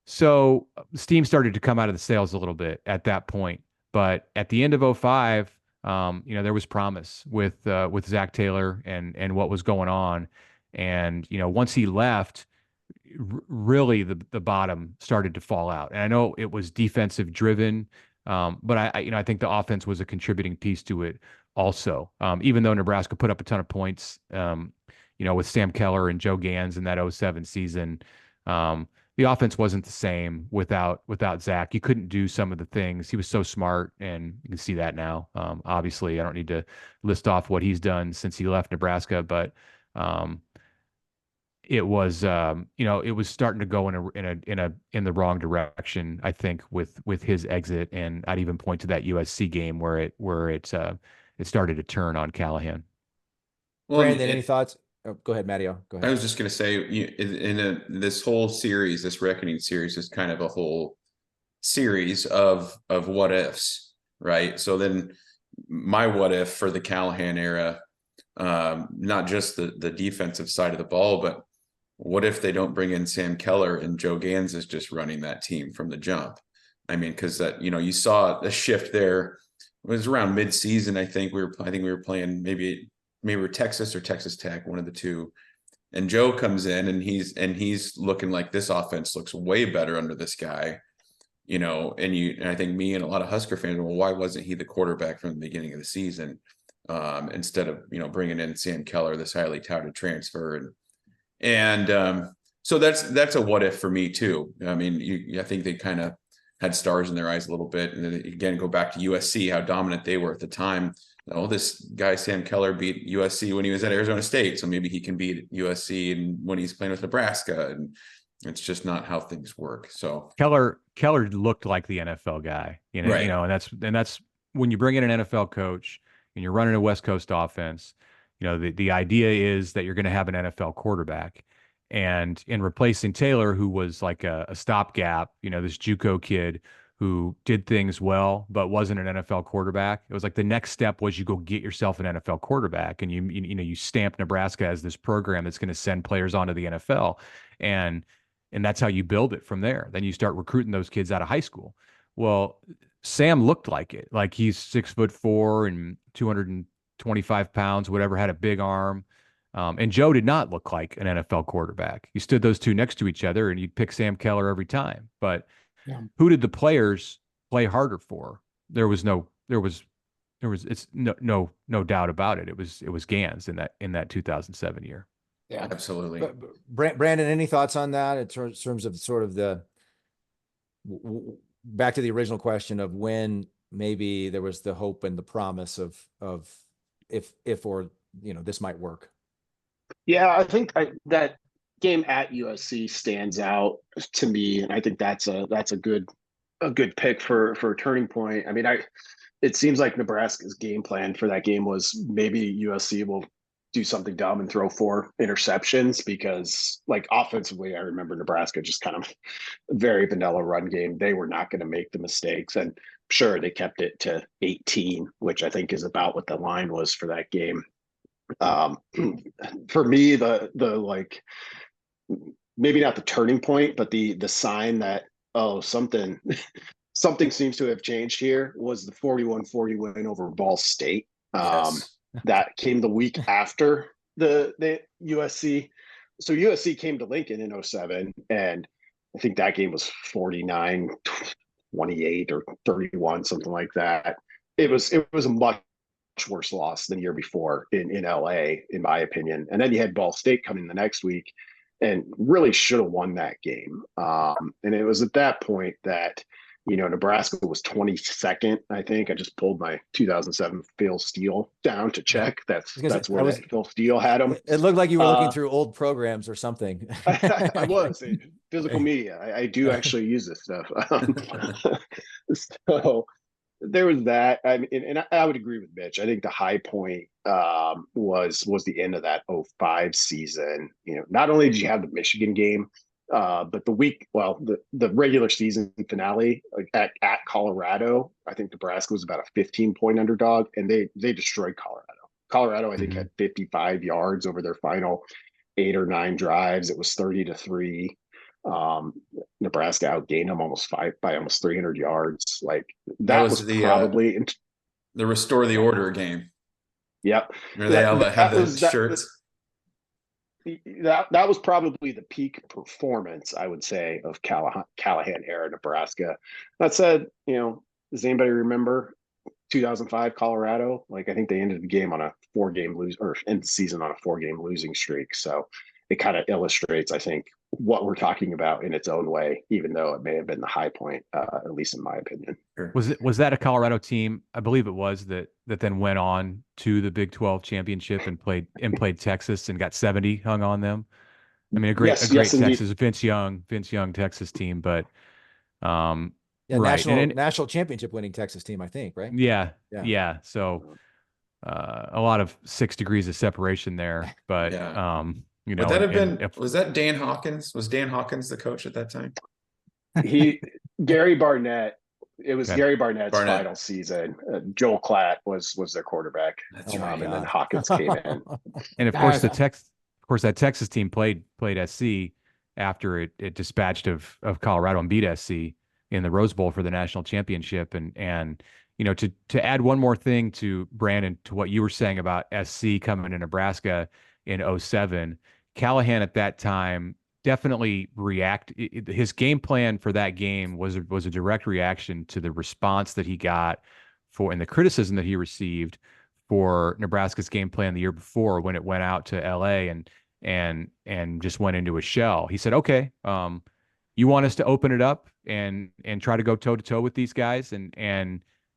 So steam started to come out of the sails a little bit at that point. But at the end of 05, there was promise with Zach Taylor and what was going on. And, once he left, really the bottom started to fall out. And I know it was defensive driven, but I think the offense was a contributing piece to it also. Even though Nebraska put up a ton of points, with Sam Keller and Joe Gans in that 07 season, the offense wasn't the same without Zach. You couldn't do some of the things. He was so smart, and you can see that now. Obviously, I don't need to list off what he's done since he left Nebraska, but it was it was starting to go in the wrong direction, I think, with his exit. And I'd even point to that USC game where it started to turn on Callahan. Well, Brandon, any thoughts? Oh, go ahead, Matteo. Go ahead. I was just going to say, this whole series, this Reckoning series, is kind of a whole series of what ifs, right? So then my what if for the Callahan era, not just the defensive side of the ball, but what if they don't bring in Sam Keller and Joe Gans is just running that team from the jump? I mean, because that, you saw a shift there. It was around mid-season, I think we were playing maybe Texas or Texas Tech, one of the two. And Joe comes in and he's looking like this offense looks way better under this guy, and I think me and a lot of Husker fans, well, why wasn't he the quarterback from the beginning of the season, instead of, bringing in Sam Keller, this highly touted transfer. And so that's a what if for me too. I mean, I think they kind of had stars in their eyes a little bit. And then again, go back to USC, how dominant they were at the time. This guy, Sam Keller, beat USC when he was at Arizona State. So maybe he can beat USC and when he's playing with Nebraska. And it's just not how things work. So Keller looked like the NFL guy, right. And that's when you bring in an NFL coach and you're running a West Coast offense, the idea is that you're going to have an NFL quarterback. And in replacing Taylor, who was like a stopgap, this JUCO kid who did things well, but wasn't an NFL quarterback. It was like the next step was you go get yourself an NFL quarterback, and you stamp Nebraska as this program that's going to send players onto the NFL. And that's how you build it from there. Then you start recruiting those kids out of high school. Well, Sam looked like it. Like he's 6'4" and 225 pounds, whatever, had a big arm. And Joe did not look like an NFL quarterback. You stood those two next to each other and you'd pick Sam Keller every time. But who did the players play harder for? It's no doubt about it. It was Gans in that 2007 year. Yeah, absolutely. But Brandon, any thoughts on that in terms of sort of the back to the original question of when maybe there was the hope and the promise of if this might work? Yeah, I think that game at USC stands out to me, and I think that's a good pick for a turning point. I mean, it seems like Nebraska's game plan for that game was maybe USC will do something dumb and throw 4 interceptions, because like offensively, I remember Nebraska just kind of very vanilla run game. They were not going to make the mistakes, and sure, they kept it to 18, which I think is about what the line was for that game. For me, the like, maybe not the turning point, but the sign that, something seems to have changed here was the 41-40 win over Ball State. Yes. That came the week after the USC. So USC came to Lincoln in 07, and I think that game was 49-28 or 31, something like that. It was a much worse loss than the year before in LA, in my opinion. And then you had Ball State coming the next week and really should have won that game. And it was at that point that Nebraska was 22nd, I think. I just pulled my 2007 Phil Steele down to check. That's where Phil Steele had him. It looked like you were looking through old programs or something. I was physical media. I do actually use this stuff. So there was that. I mean, and I would agree with Mitch. I think the high point was the end of that 05 season. Not only did you have the Michigan game, but the regular season finale at Colorado, I think Nebraska was about a 15-point underdog, and they destroyed Colorado. Colorado, I think, had 55 yards over their final 8 or 9 drives. It was 30-3. Nebraska outgained them almost 300 yards. Like that was probably the restore the order game. Yep. Where they all have the shirts. That was probably the peak performance, I would say, of Callahan era Nebraska. That said, does anybody remember 2005 Colorado? Like, I think they ended the game on a 4-game end the season on a 4-game losing streak. So it kind of illustrates, I think, what we're talking about in its own way, even though it may have been the high point, at least in my opinion. Was that a Colorado team? I believe it was that then went on to the Big 12 championship and played Texas and got 70 hung on them. I mean, a great Texas Vince Young Texas team, but right. National championship winning Texas team, I think, right? Yeah. So a lot of 6 degrees of separation there, but would that have been? Was that Dan Hawkins? Was Dan Hawkins the coach at that time? Gary Barnett. It was Gary Barnett's final season. Joel Klatt was their quarterback. That's right. And then Hawkins came in. And of course, that Texas team played SC after it dispatched of Colorado and beat SC in the Rose Bowl for the national championship. And to add one more thing to Brandon, to what you were saying about SC coming to Nebraska in 07, Callahan at that time definitely his game plan for that game was a direct reaction to the response that he got and the criticism that he received for Nebraska's game plan the year before when it went out to LA and just went into a shell. He said, okay, you want us to open it up and try to go toe to toe with these guys and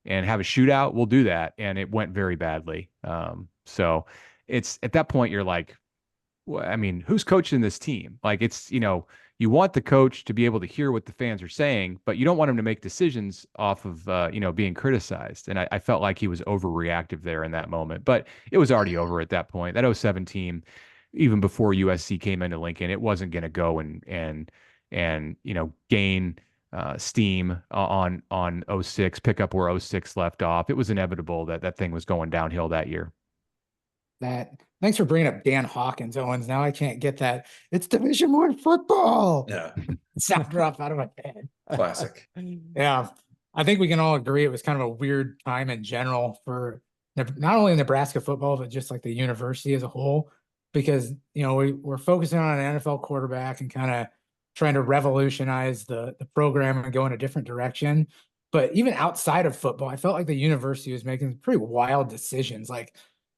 have a shootout? We'll do that. And it went very badly. So it's at that point you're like, I mean, who's coaching this team? Like, it's, you want the coach to be able to hear what the fans are saying, but you don't want him to make decisions off of, being criticized. And I felt like he was overreactive there in that moment, but it was already over at that point. That 07 team, even before USC came into Lincoln, it wasn't going to go and gain steam on 06, pick up where 06 left off. It was inevitable that thing was going downhill that year. Thanks for bringing up Dan Hawkins, Owens. Now I can't get that. It's Division I football. Yeah. Sound drop out of my head. Classic. Yeah. I think we can all agree it was kind of a weird time in general for not only Nebraska football, but just like the university as a whole, because, we're focusing on an NFL quarterback and kind of trying to revolutionize the program and go in a different direction. But even outside of football, I felt like the university was making pretty wild decisions. Like,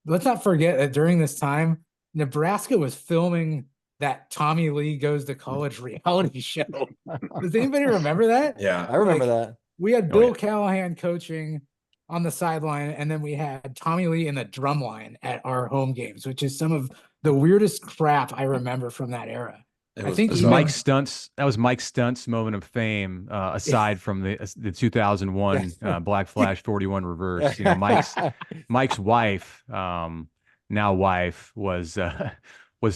let's not forget that during this time, Nebraska was filming that Tommy Lee Goes to College reality show. Does anybody remember that? Yeah, I remember that. We had Bill Callahan coaching on the sideline, and then we had Tommy Lee in the drum line at our home games, which is some of the weirdest crap I remember from that era. I think Mike Stunt's moment of fame, aside from the 2001 Black Flash 41 reverse. Mike's wife, now wife, was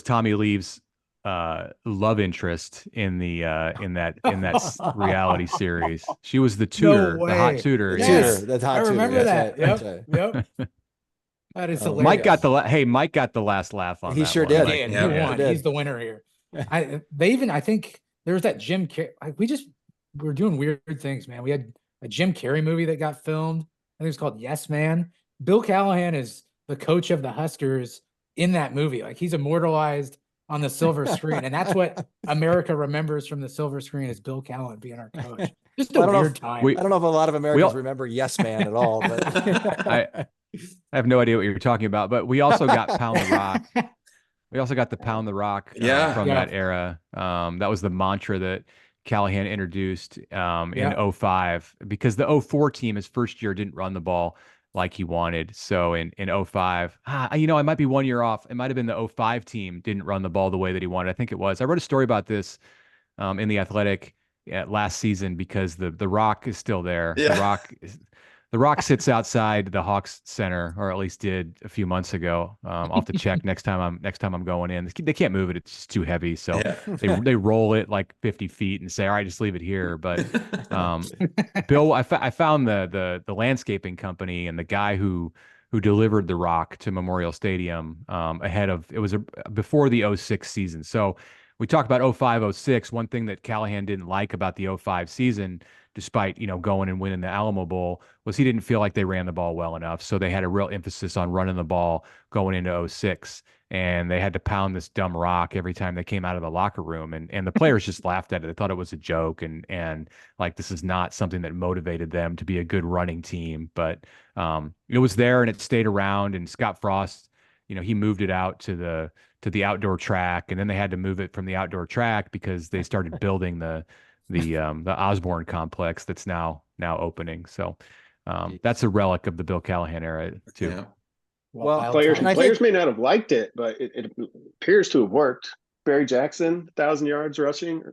Tommy Lee's love interest in that reality series. She was the tutor, the hot tutor. Yes, the hot I remember tutor. that. That's right. Yep. That is hilarious. Mike got the last laugh on He that sure one. did. He won. He's the winner here. I think there was that Jim Carrey. We're doing weird things, man. We had a Jim Carrey movie that got filmed. I think it's called Yes Man. Bill Callahan is the coach of the Huskers in that movie. Like, he's immortalized on the silver screen, and that's what America remembers from the silver screen is Bill Callahan being our coach. Just a weird time. I don't know if a lot of Americans remember Yes Man at all. But I have no idea what you're talking about. But we also got Pound the Rock. We also got the Pound the Rock from that era. That was the mantra that Callahan introduced Yeah. in 05, because the 04 team, his first year, didn't run the ball like he wanted. So in 05, I might be 1 year off. It might have been the 05 team didn't run the ball the way that he wanted. I think it was. I wrote a story about this in the Athletic last season, because the Rock is still there. Yeah. The Rock sits outside the Hawks Center, or at least did a few months ago. I'll have to check next time I'm going in. They can't move it; it's just too heavy. So Yeah. they roll it like 50 feet and say, "All right, just leave it here." But Bill, I found the landscaping company and the guy who delivered the Rock to Memorial Stadium ahead of it was before the 06 season. So we talk about 05, 06. One thing that Callahan didn't like about the 05 season, despite, going and winning the Alamo Bowl, was he didn't feel like they ran the ball well enough. So they had a real emphasis on running the ball going into 06. And they had to pound this dumb rock every time they came out of the locker room. And the players just laughed at it. They thought it was a joke. And like, this is not something that motivated them to be a good running team. But it was there and it stayed around. And Scott Frost, he moved it out to the outdoor track, and then they had to move it from the outdoor track because they started building the Osborne complex that's now opening. So that's a relic of the Bill Callahan era too. Yeah. Well, players may not have liked it, but it appears to have worked. Barry Jackson, 1,000 yards rushing,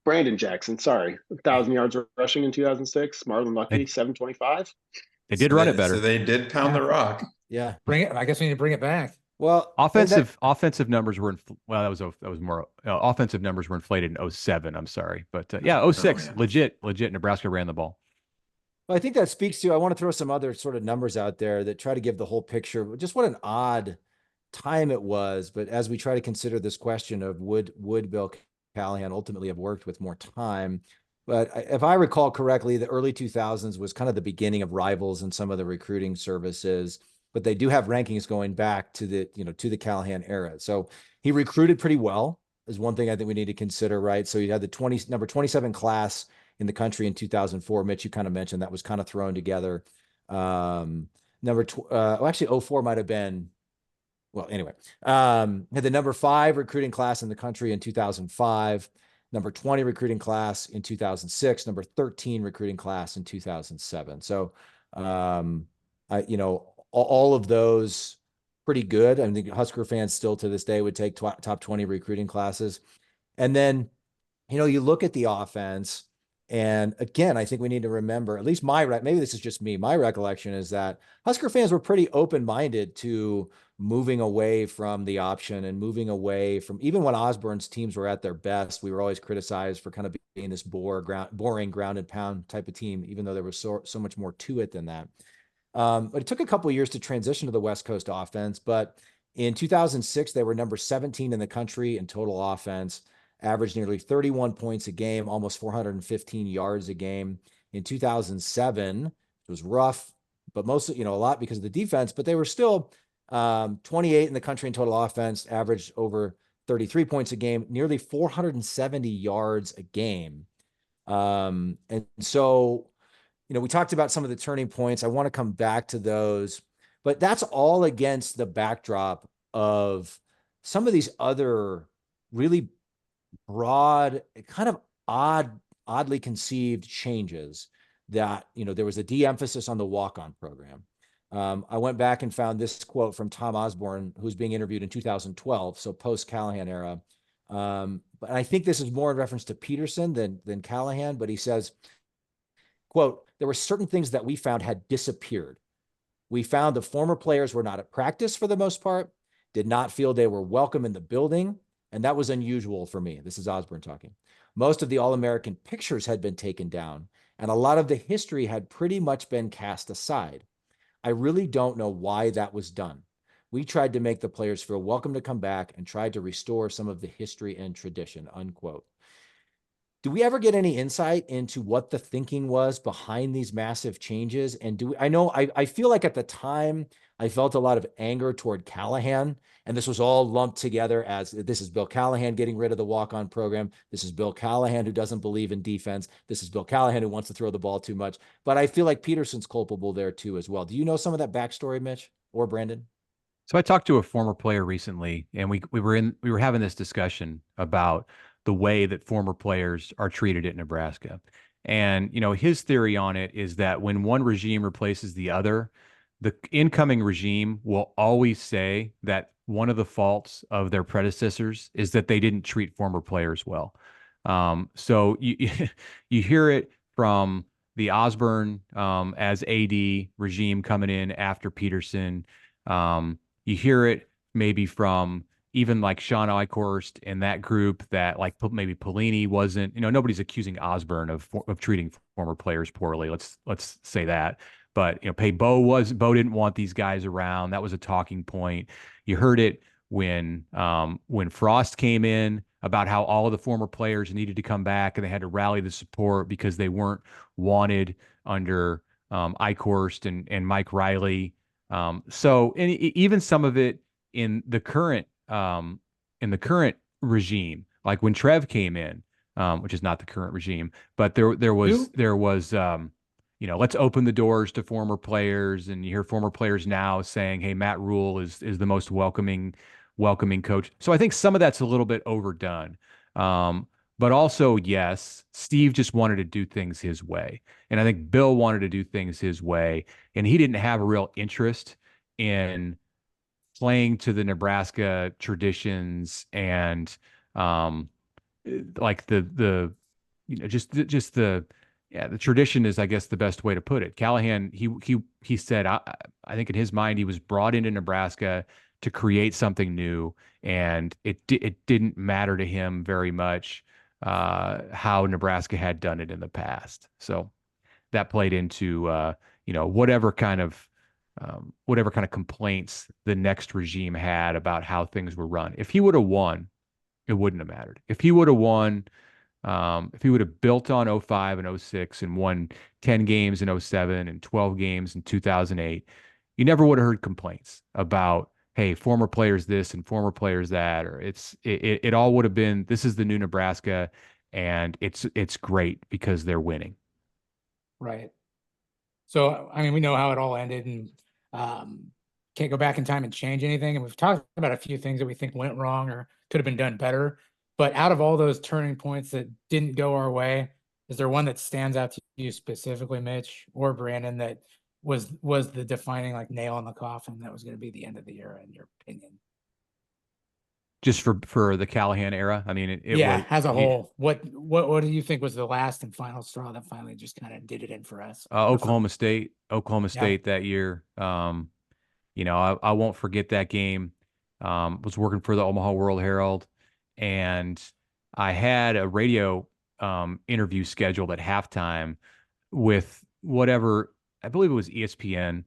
Brandon Jackson, 1,000 yards rushing in 2006. Marlon Lucky, 725. They did run it better. So they did pound the rock. Yeah. Bring it. I guess we need to bring it back. Well, offensive numbers were that was more offensive numbers were inflated in 07. I'm sorry, but 06 legit Nebraska ran the ball. Well, I think that speaks to, I want to throw some other sort of numbers out there that try to give the whole picture, just what an odd time it was. But as we try to consider this question of would Bill Callahan ultimately have worked with more time? But if I recall correctly, the early 2000s was kind of the beginning of rivals in some of the recruiting services, but they do have rankings going back to the Callahan era. So he recruited pretty well is one thing I think we need to consider, right? So you had the number 27 class in the country in 2004. Mitch, you kind of mentioned that was kind of thrown together. Actually 04 might have been, well, anyway, had the number 5 recruiting class in the country in 2005, number 20 recruiting class in 2006, number 13 recruiting class in 2007. So, all of those pretty good. I think Husker fans still to this day would take top 20 recruiting classes. And then, you look at the offense, and again, I think we need to remember, at least maybe this is just me, my recollection is that Husker fans were pretty open-minded to moving away from the option and moving away from, even when Osborne's teams were at their best, we were always criticized for kind of being this boring ground and pound type of team, even though there was so much more to it than that. But it took a couple of years to transition to the West Coast offense. But in 2006, they were number 17 in the country in total offense, averaged nearly 31 points a game, almost 415 yards a game. In 2007, it was rough, but mostly, a lot because of the defense, but they were still 28 in the country in total offense, averaged over 33 points a game, nearly 470 yards a game. And so, we talked about some of the turning points. I want to come back to those, but that's all against the backdrop of some of these other really broad, kind of oddly conceived changes that, there was a de-emphasis on the walk-on program. I went back and found this quote from Tom Osborne, who's being interviewed in 2012, so post-Callahan era. But I think this is more in reference to Peterson than Callahan, but he says, quote, "There were certain things that we found had disappeared. We found the former players were not at practice for the most part, did not feel they were welcome in the building, and that was unusual for me." This is Osborne talking. "Most of the All-American pictures had been taken down, and a lot of the history had pretty much been cast aside. I really don't know why that was done. We tried to make the players feel welcome to come back and tried to restore some of the history and tradition," unquote. Do we ever get any insight into what the thinking was behind these massive changes? And I feel like at the time I felt a lot of anger toward Callahan, and this was all lumped together as this is Bill Callahan getting rid of the walk-on program. This is Bill Callahan who doesn't believe in defense. This is Bill Callahan who wants to throw the ball too much. But I feel like Peterson's culpable there too as well. Do you know some of that backstory, Mitch or Brandon? So I talked to a former player recently, and we were having this discussion about the way that former players are treated at Nebraska. And, his theory on it is that when one regime replaces the other, the incoming regime will always say that one of the faults of their predecessors is that they didn't treat former players well. So you you hear it from the Osborne as AD regime coming in after Peterson. You hear it maybe from even like Sean Eichhorst and that group that like maybe Pelini wasn't. Nobody's accusing Osborne of treating former players poorly. Let's say that. But Bo didn't want these guys around. That was a talking point. You heard it when Frost came in about how all of the former players needed to come back and they had to rally the support because they weren't wanted under Eichhorst and Mike Riley. So even some of it in the current regime, like when Trev came in, which is not the current regime, but there was let's open the doors to former players, and you hear former players now saying, "Hey, Matt Rhule is the most welcoming coach." So I think some of that's a little bit overdone. But also, yes, Steve just wanted to do things his way. And I think Bill wanted to do things his way. And he didn't have a real interest in playing to the Nebraska traditions and like the tradition is, I guess, the best way to put it. Callahan, he said, I think in his mind, he was brought into Nebraska to create something new, and it didn't matter to him very much how Nebraska had done it in the past. So that played into whatever kind of complaints the next regime had about how things were run. If he would have won, it wouldn't have mattered. If he would have won, if he would have built on 05 and 06 and won 10 games in 07 and 12 games in 2008, you never would have heard complaints about, hey, former players this and former players that, or it all would have been, this is the new Nebraska and it's great because they're winning. Right. So, I mean, we know how it all ended and can't go back in time and change anything. And we've talked about a few things that we think went wrong or could have been done better. But out of all those turning points that didn't go our way, is there one that stands out to you specifically, Mitch or Brandon, that was the defining like nail in the coffin that was going to be the end of the era, in your opinion? Just for the Callahan era, I mean, it yeah, was, as a whole. What do you think was the last and final straw that finally just kind of did it in for us? Oklahoma State that year. I won't forget that game. Was working for the Omaha World Herald, and I had a radio interview scheduled at halftime with whatever, I believe it was ESPN,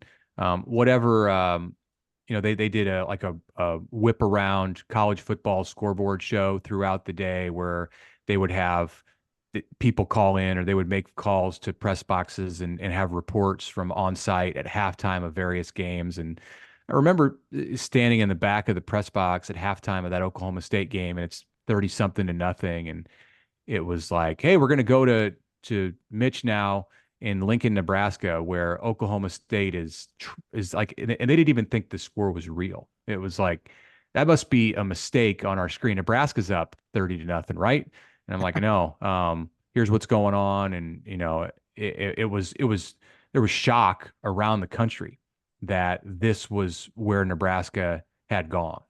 they did a whip around college football scoreboard show throughout the day where they would have people call in, or they would make calls to press boxes and have reports from on site at halftime of various games. And I remember standing in the back of the press box at halftime of that Oklahoma State game, and it's 30-something-0. And it was like, hey, we're going to go to Mitch now in Lincoln, Nebraska, where Oklahoma State is like, and they didn't even think the score was real. It was like, that must be a mistake on our screen. Nebraska's up 30-0, right? And I'm like, no, here's what's going on. And, it was, there was shock around the country that this was where Nebraska had gone.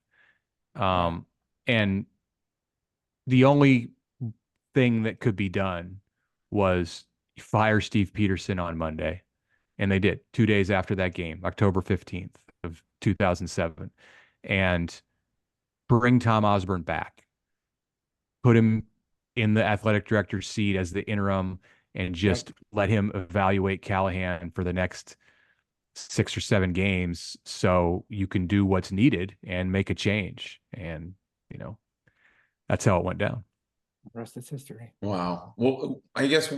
And the only thing that could be done was fire Steve Peterson on Monday. And they did 2 days after that game, October 15th of 2007, and bring Tom Osborne back, put him in the athletic director's seat as the interim, and just let him evaluate Callahan for the next 6 or 7 games so you can do what's needed and make a change. And, that's how it went down. The rest is history. Wow. Well, I guess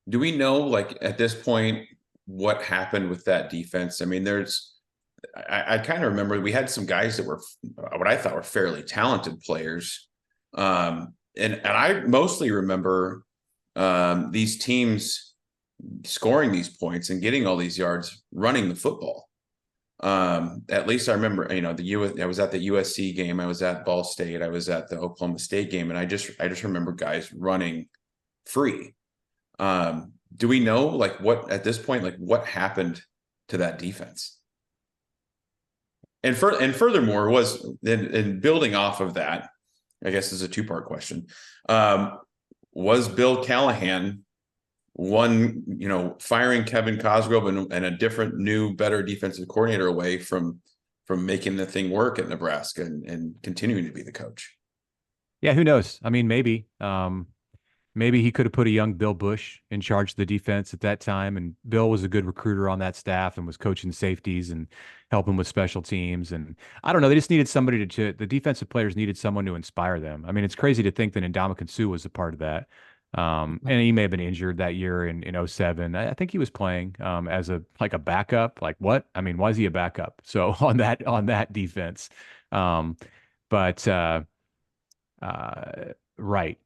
do we know, like, at this point, what happened with that defense? I mean, I kind of remember we had some guys that were what I thought were fairly talented players. And I mostly remember these teams scoring these points and getting all these yards running the football. At least I remember, I was at the USC game, I was at Ball State, I was at the Oklahoma State game, and I just remember guys running free. Do we know what at this point, what happened to that defense? And furthermore, was in building off of that, I guess is a two-part question. Was Bill Callahan firing Kevin Cosgrove and a different, new, better defensive coordinator away from making the thing work at Nebraska and continuing to be the coach? Yeah, who knows? I mean, maybe he could have put a young Bill Bush in charge of the defense at that time. And Bill was a good recruiter on that staff and was coaching safeties and helping with special teams. And I don't know, they just needed somebody the defensive players needed someone to inspire them. I mean, it's crazy to think that Ndamukong Suh was a part of that. And he may have been injured that year in 2007. I think he was playing as a backup. Like what? I mean, why is he a backup? So on that defense. Right.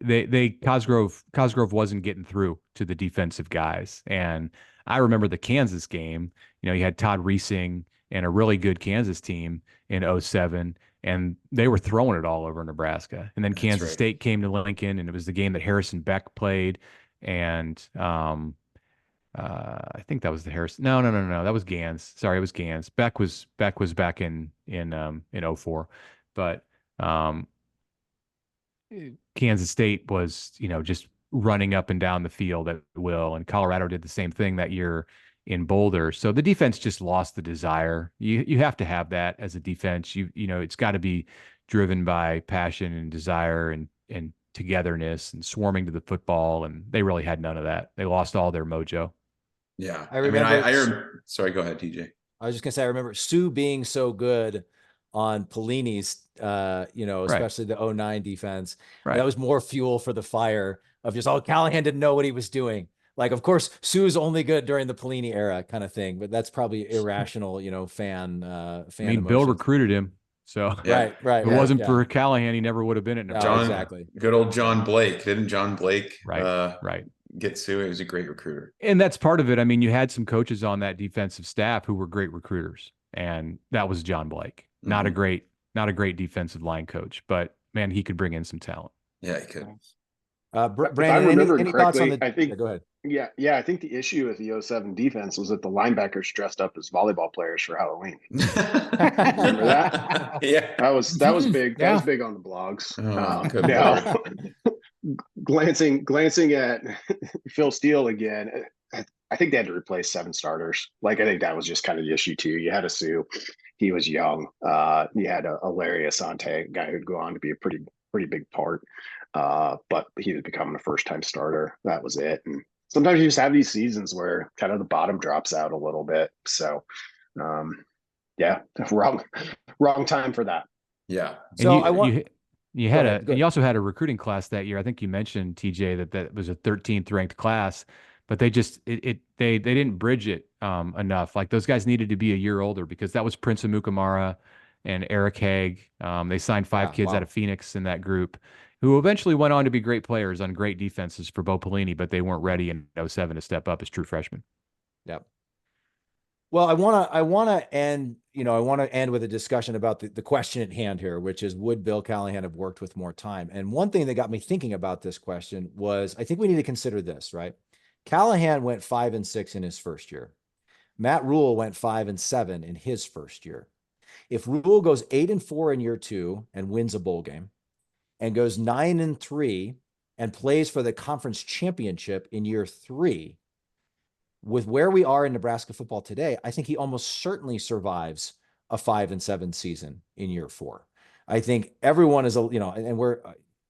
Cosgrove wasn't getting through to the defensive guys. And I remember the Kansas game, you had Todd Reesing and a really good Kansas team in 2007, and they were throwing it all over Nebraska. And then Kansas State came to Lincoln, and it was the game that Harrison Beck played. And I think that was the Harrison. No. That was Gans. Sorry, it was Gans. Beck was back in 2004. But Kansas State was, just running up and down the field at will, and Colorado did the same thing that year in Boulder. So the defense just lost the desire. You have to have that as a defense. It's got to be driven by passion and desire and togetherness and swarming to the football, and they really had none of that. They lost all their mojo. Yeah, I remember. Sorry, go ahead, TJ. I was just gonna say, I remember Suh being so good on Pelini's, especially the 2009 defense. Right. That was more fuel for the fire of just, Callahan didn't know what he was doing. Like, of course, Suh's only good during the Pelini era kind of thing, but that's probably irrational, fan. I mean, emotions. Bill recruited him. So right. If it wasn't for Callahan, he never would have been at Nebraska. Exactly. Good old John Blake. Didn't John Blake right. get Suh? He was a great recruiter. And that's part of it. I mean, you had some coaches on that defensive staff who were great recruiters, and that was John Blake. Not a great defensive line coach, but man, he could bring in some talent. Yeah, he could. Brandon, any thoughts on the? I think, go ahead. Yeah. I think the issue with the 2007 defense was that the linebackers dressed up as volleyball players for Halloween. Remember that? Yeah, that was big. That was big on the blogs. Glancing at Phil Steele again, I think they had to replace 7 starters. I think that was just kind of the issue too. You had a Suh, he was young. You had a Larry Asante, guy who'd go on to be a pretty big part. But he was becoming a first-time starter. That was it. And sometimes you just have these seasons where kind of the bottom drops out a little bit. So, wrong time for that. Yeah. So you also had a recruiting class that year. I think you mentioned, TJ, that was a 13th ranked class, but they just they didn't bridge it enough. Like, those guys needed to be a year older, because that was Prince Amukamara and Eric Haig. They signed 5 kids out of Phoenix in that group, who eventually went on to be great players on great defenses for Bo Pelini, but they weren't ready in 2007 to step up as true freshmen. Yep. Well, I want to end with a discussion about the question at hand here, which is, would Bill Callahan have worked with more time? And one thing that got me thinking about this question was, I think we need to consider this, right? Callahan went 5-6 in his first year. Matt Rhule went 5-7 in his first year. If Rhule goes 8-4 in year 2 and wins a bowl game, and goes 9-3 and plays for the conference championship in year 3, with where we are in Nebraska football today, I think he almost certainly survives a 5-7 season in year 4. I think everyone is, and we're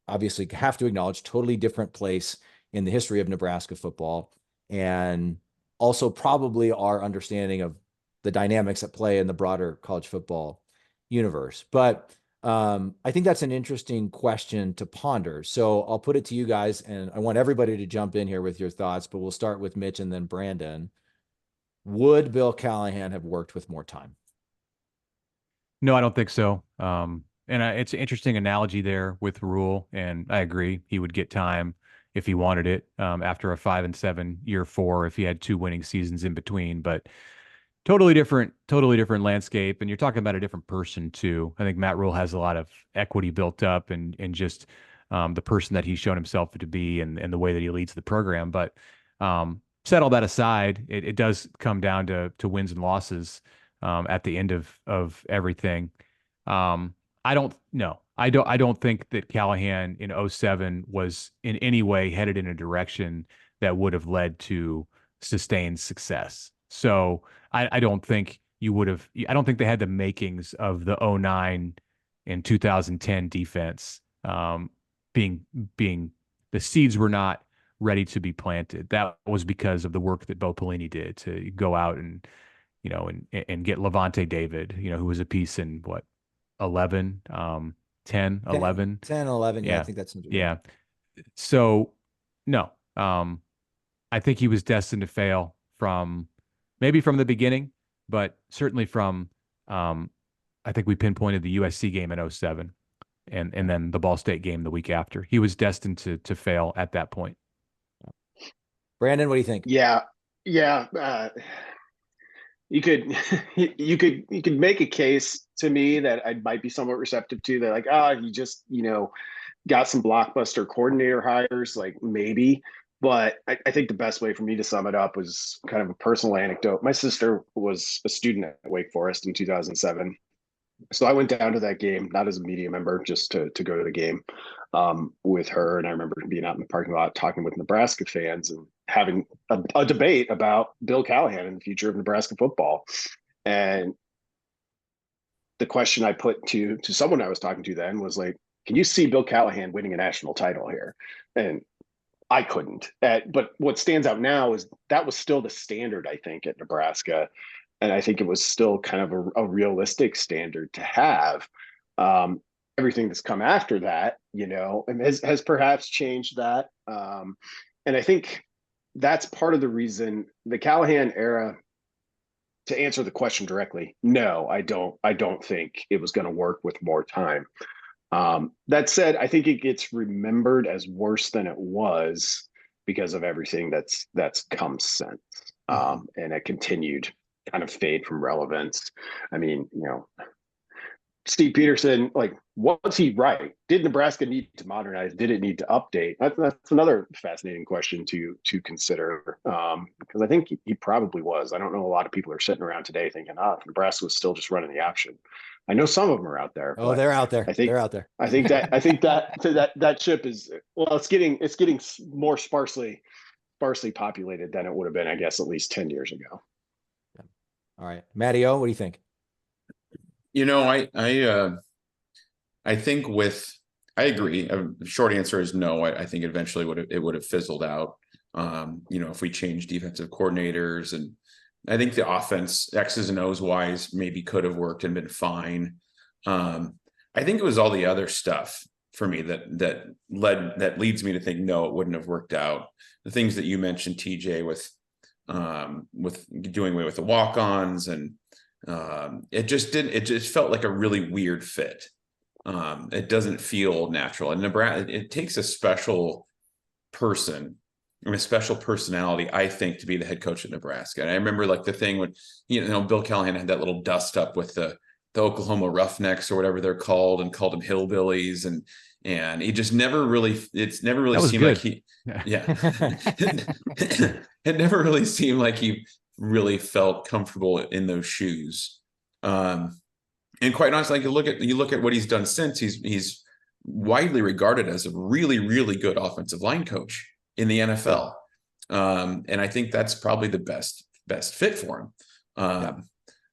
obviously have to acknowledge, totally different place in the history of Nebraska football, and also probably our understanding of the dynamics at play in the broader college football universe. But I think that's an interesting question to ponder. So I'll put it to you guys, and I want everybody to jump in here with your thoughts, but we'll start with Mitch and then Brandon. Would Bill Callahan have worked with more time? No, I don't think so. It's an interesting analogy there with Rhule, and I agree. He would get time if he wanted it after a 5-7 year 4, if he had 2 winning seasons in between. But totally different landscape. And you're talking about a different person too. I think Matt Rhule has a lot of equity built up and just the person that he's shown himself to be and the way that he leads the program. But set all that aside, it does come down to wins and losses at the end of everything. I don't think that Callahan in '07 was in any way headed in a direction that would have led to sustained success. So I don't think I don't think they had the makings of the '09 and 2010 defense being the seeds were not ready to be planted. That was because of the work that Bo Pelini did to go out and get Levante David, who was a piece in what 11, 10, 11. 10, 11. Yeah, Yeah. I think that's Yeah. So no, I think he was destined to fail maybe from the beginning, but certainly from, I think we pinpointed the USC game in '07 and then the Ball State game the week after. He was destined to fail at that point. Brandon, what do you think? Yeah. You could you could make a case to me that I might be somewhat receptive to that, like, he just, got some blockbuster coordinator hires, like maybe. But I think the best way for me to sum it up was kind of a personal anecdote. My sister was a student at Wake Forest in 2007. So I went down to that game, not as a media member, just to go to the game with her. And I remember being out in the parking lot talking with Nebraska fans and having a debate about Bill Callahan and the future of Nebraska football. And the question I put to someone I was talking to then was like, can you see Bill Callahan winning a national title here? And I couldn't. But what stands out now is that was still the standard, I think, at Nebraska. And I think it was still kind of a realistic standard to have. Everything that's come after that, and has perhaps changed that. And I think that's part of the reason the Callahan era, to answer the question directly, no, I don't think it was going to work with more time. That said, I think it gets remembered as worse than it was because of everything that's come since, and a continued kind of fade from relevance. I mean, Steve Peterson, like, was he right? Did Nebraska need to modernize? Did it need to update? That's another fascinating question to consider, because I think he probably was. I don't know a lot of people are sitting around today thinking, Nebraska was still just running the option. I know some of them are out there. Oh, they're out there. They're out there. I think that ship is, well, it's getting more sparsely populated than it would have been, I guess, at least 10 years ago. All right, Matty O, what do you think? I think I agree. The short answer is no. I think eventually it would have fizzled out. If we change defensive coordinators, and I think the offense X's and O's wise maybe could have worked and been fine. I think it was all the other stuff for me that leads me to think no, it wouldn't have worked out. The things that you mentioned, TJ, with doing away with the walk-ons, and it just felt like a really weird fit. It doesn't feel natural. And Nebraska, it takes a special person and a special personality, I think, to be the head coach at Nebraska. And I remember like the thing when, Bill Callahan had that little dust up with the Oklahoma Roughnecks or whatever they're called, and called them hillbillies. And he just never really seemed good. like he, yeah, it never really seemed like he really felt comfortable in those shoes. And quite honestly, like you look at what he's done since, he's widely regarded as a really, really good offensive line coach in the NFL. And I think that's probably the best fit for him.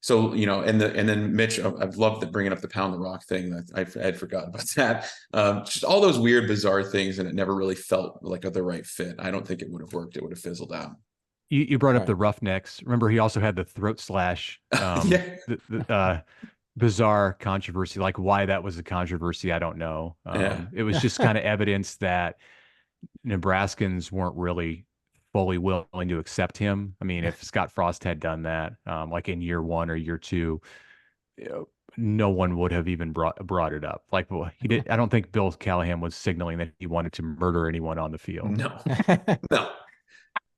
So, and then Mitch, I've loved bringing up the pound the rock thing. I had forgotten about that. Just all those weird, bizarre things, and it never really felt like the right fit. I don't think it would have worked. It would have fizzled out. You brought up the Roughnecks. Remember, he also had the throat slash, the bizarre controversy. Like why that was a controversy, I don't know. It was just kind of evidence that Nebraskans weren't really fully willing to accept him. I mean, if Scott Frost had done that, like in year 1 or year 2, no one would have even brought it up. Like, well, he did. I don't think Bill Callahan was signaling that he wanted to murder anyone on the field. No.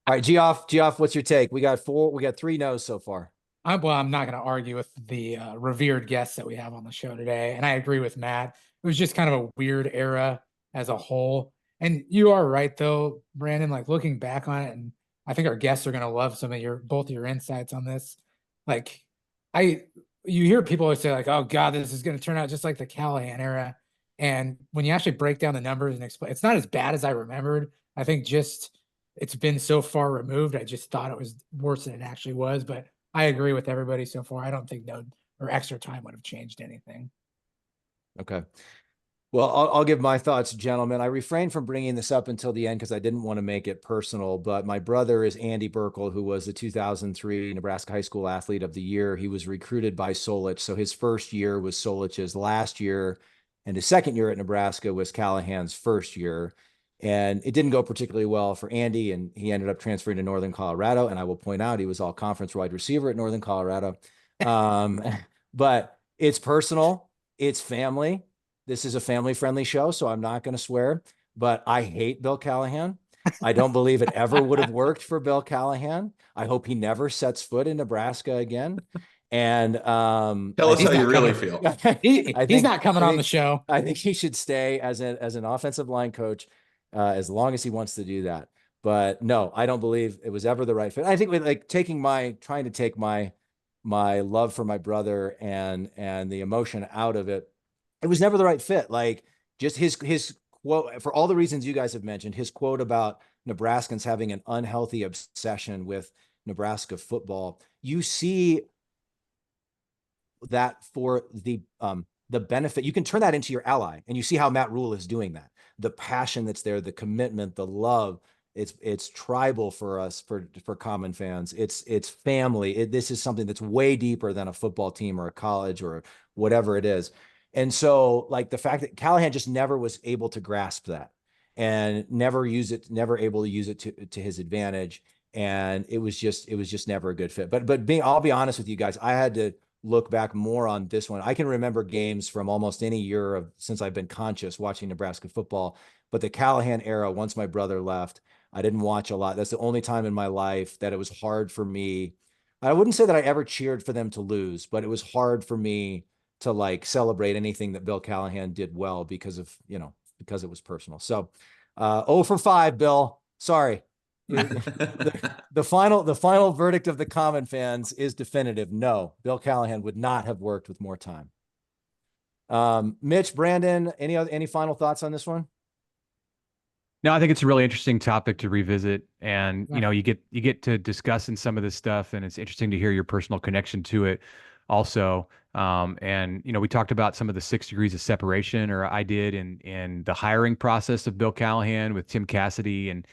All right, Geoff, what's your take? We got 3 no's so far. I'm not going to argue with the revered guests that we have on the show today. And I agree with Matt. It was just kind of a weird era as a whole. And you are right, though, Brandon, like looking back on it, and I think our guests are going to love both of your insights on this. Like, you hear people always say, like, oh, God, this is going to turn out just like the Callahan era. And when you actually break down the numbers and explain, it's not as bad as I remembered. I think just it's been so far removed. I just thought it was worse than it actually was. But I agree with everybody so far. I don't think no or extra time would have changed anything. Okay. Well, I'll give my thoughts, gentlemen. I refrained from bringing this up until the end because I didn't want to make it personal, but my brother is Andy Burkle, who was the 2003 Nebraska High School Athlete of the Year. He was recruited by Solich. So his first year was Solich's last year, and his second year at Nebraska was Callahan's first year. And it didn't go particularly well for Andy, and he ended up transferring to Northern Colorado. And I will point out he was all conference wide receiver at Northern Colorado. But it's personal, it's family. This is a family-friendly show, so I'm not going to swear, but I hate Bill Callahan. I don't believe it ever would have worked for Bill Callahan. I hope he never sets foot in Nebraska again. And tell us how you really feel. He's not coming on the show. I think he should stay as an offensive line coach as long as he wants to do that. But no, I don't believe it was ever the right fit. I think with like trying to take my love for my brother and the emotion out of it, it was never the right fit. Like just his quote, for all the reasons you guys have mentioned, his quote about Nebraskans having an unhealthy obsession with Nebraska football. You see that for the benefit, you can turn that into your ally, and you see how Matt Rhule is doing that. The passion that's there, the commitment, the love. It's tribal for us, for common fans. It's family. This is something that's way deeper than a football team or a college or whatever it is. And so like the fact that Callahan just never was able to grasp that and never able to use it to his advantage. And it was just never a good fit. But I'll be honest with you guys, I had to look back more on this one. I can remember games from almost any year since I've been conscious watching Nebraska football, but the Callahan era, once my brother left, I didn't watch a lot. That's the only time in my life that it was hard for me. I wouldn't say that I ever cheered for them to lose, but it was hard for me to like celebrate anything that Bill Callahan did well because it was personal. So 0 for 5, Bill. Sorry. The final verdict of the common fans is definitive. No, Bill Callahan would not have worked with more time. Mitch, Brandon, any final thoughts on this one? No, I think it's a really interesting topic to revisit, and you get to discussing some of this stuff, and it's interesting to hear your personal connection to it also. And we talked about some of the 6 degrees of separation, or I did in the hiring process of Bill Callahan with Tim Cassidy and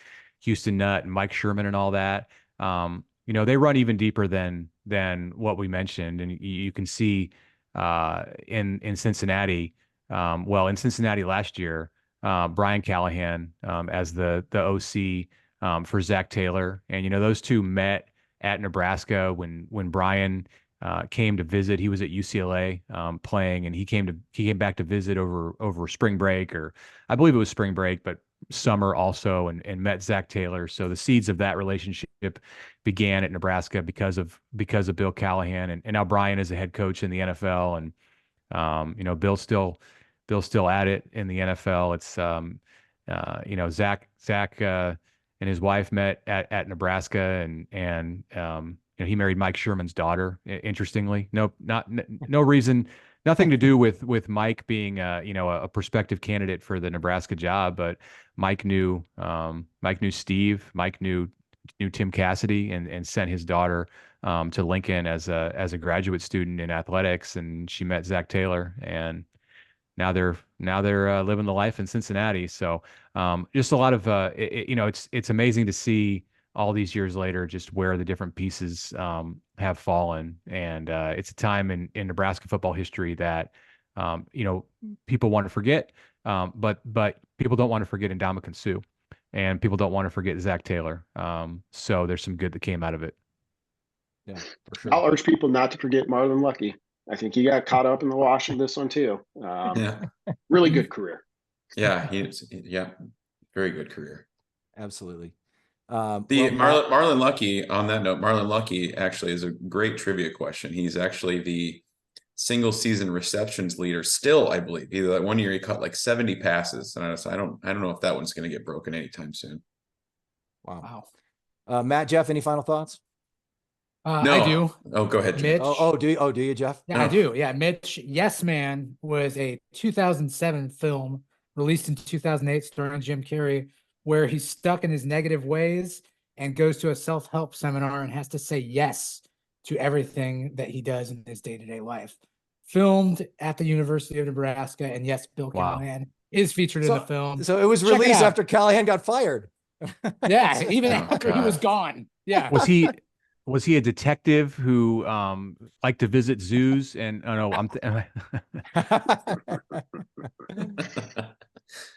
Houston Nutt and Mike Sherman and all that. They run even deeper than what we mentioned, and you can see in Cincinnati. In Cincinnati last year, Brian Callahan as the OC for Zach Taylor, and those two met at Nebraska when Brian came to visit. He was at UCLA playing, and he came back to visit over spring break, or I believe it was spring break, but summer also, and met Zach Taylor. So the seeds of that relationship began at Nebraska because of Bill Callahan, and now Brian is a head coach in the NFL, and Bill's still at it in the NFL. It's Zach and his wife met at Nebraska, and he married Mike Sherman's daughter. Interestingly, no reason, nothing to do with Mike being a prospective candidate for the Nebraska job, but Mike knew Steve, Mike knew Tim Cassidy, and sent his daughter to Lincoln as a graduate student in athletics, and she met Zach Taylor, and now they're living the life in Cincinnati. So just a lot of it's amazing to see all these years later just where the different pieces have fallen, and it's a time in Nebraska football history that people want to forget, but people don't want to forget Ndamukong Suh, and people don't want to forget Zach Taylor. So there's some good that came out of it. Yeah, for sure. I'll urge people not to forget Marlon Lucky. I think he got caught up in the wash of this one too. Really good career. Yeah, very good career. Absolutely. Marlon Lucky, on that note, Marlon Lucky actually is a great trivia question. He's actually the single season receptions leader still, I believe. Either that one year he caught like 70 passes. And I don't know if that one's going to get broken anytime soon. Wow. Matt, Jeff, any final thoughts? No. I do. Oh, go ahead, Jeff. Mitch. Do you, Jeff? Yeah, I do. Yeah, Mitch. Yes Man was a 2007 film released in 2008 starring Jim Carrey, where he's stuck in his negative ways and goes to a self-help seminar and has to say yes to everything that he does in his day-to-day life. Filmed at the University of Nebraska, and yes, Bill Callahan is featured in the film. So it was released after Callahan got fired. Yeah, even after he was gone. Yeah. Was he a detective who liked to visit zoos? And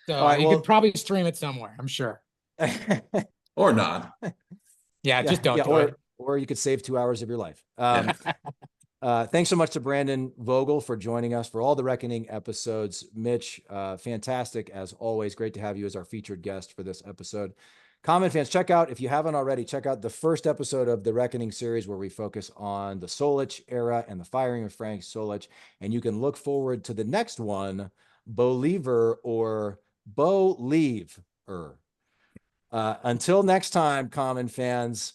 So you could probably stream it somewhere, I'm sure. Or not. Just don't do it. Or you could save 2 hours of your life. Thanks so much to Brandon Vogel for joining us for all the Reckoning episodes. Mitch, fantastic as always. Great to have you as our featured guest for this episode. Common fans, if you haven't already, check out the first episode of the Reckoning series where we focus on the Solich era and the firing of Frank Solich. And you can look forward to the next one, Believer or Believer. Until next time, Common fans,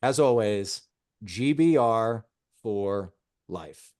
as always, GBR for life.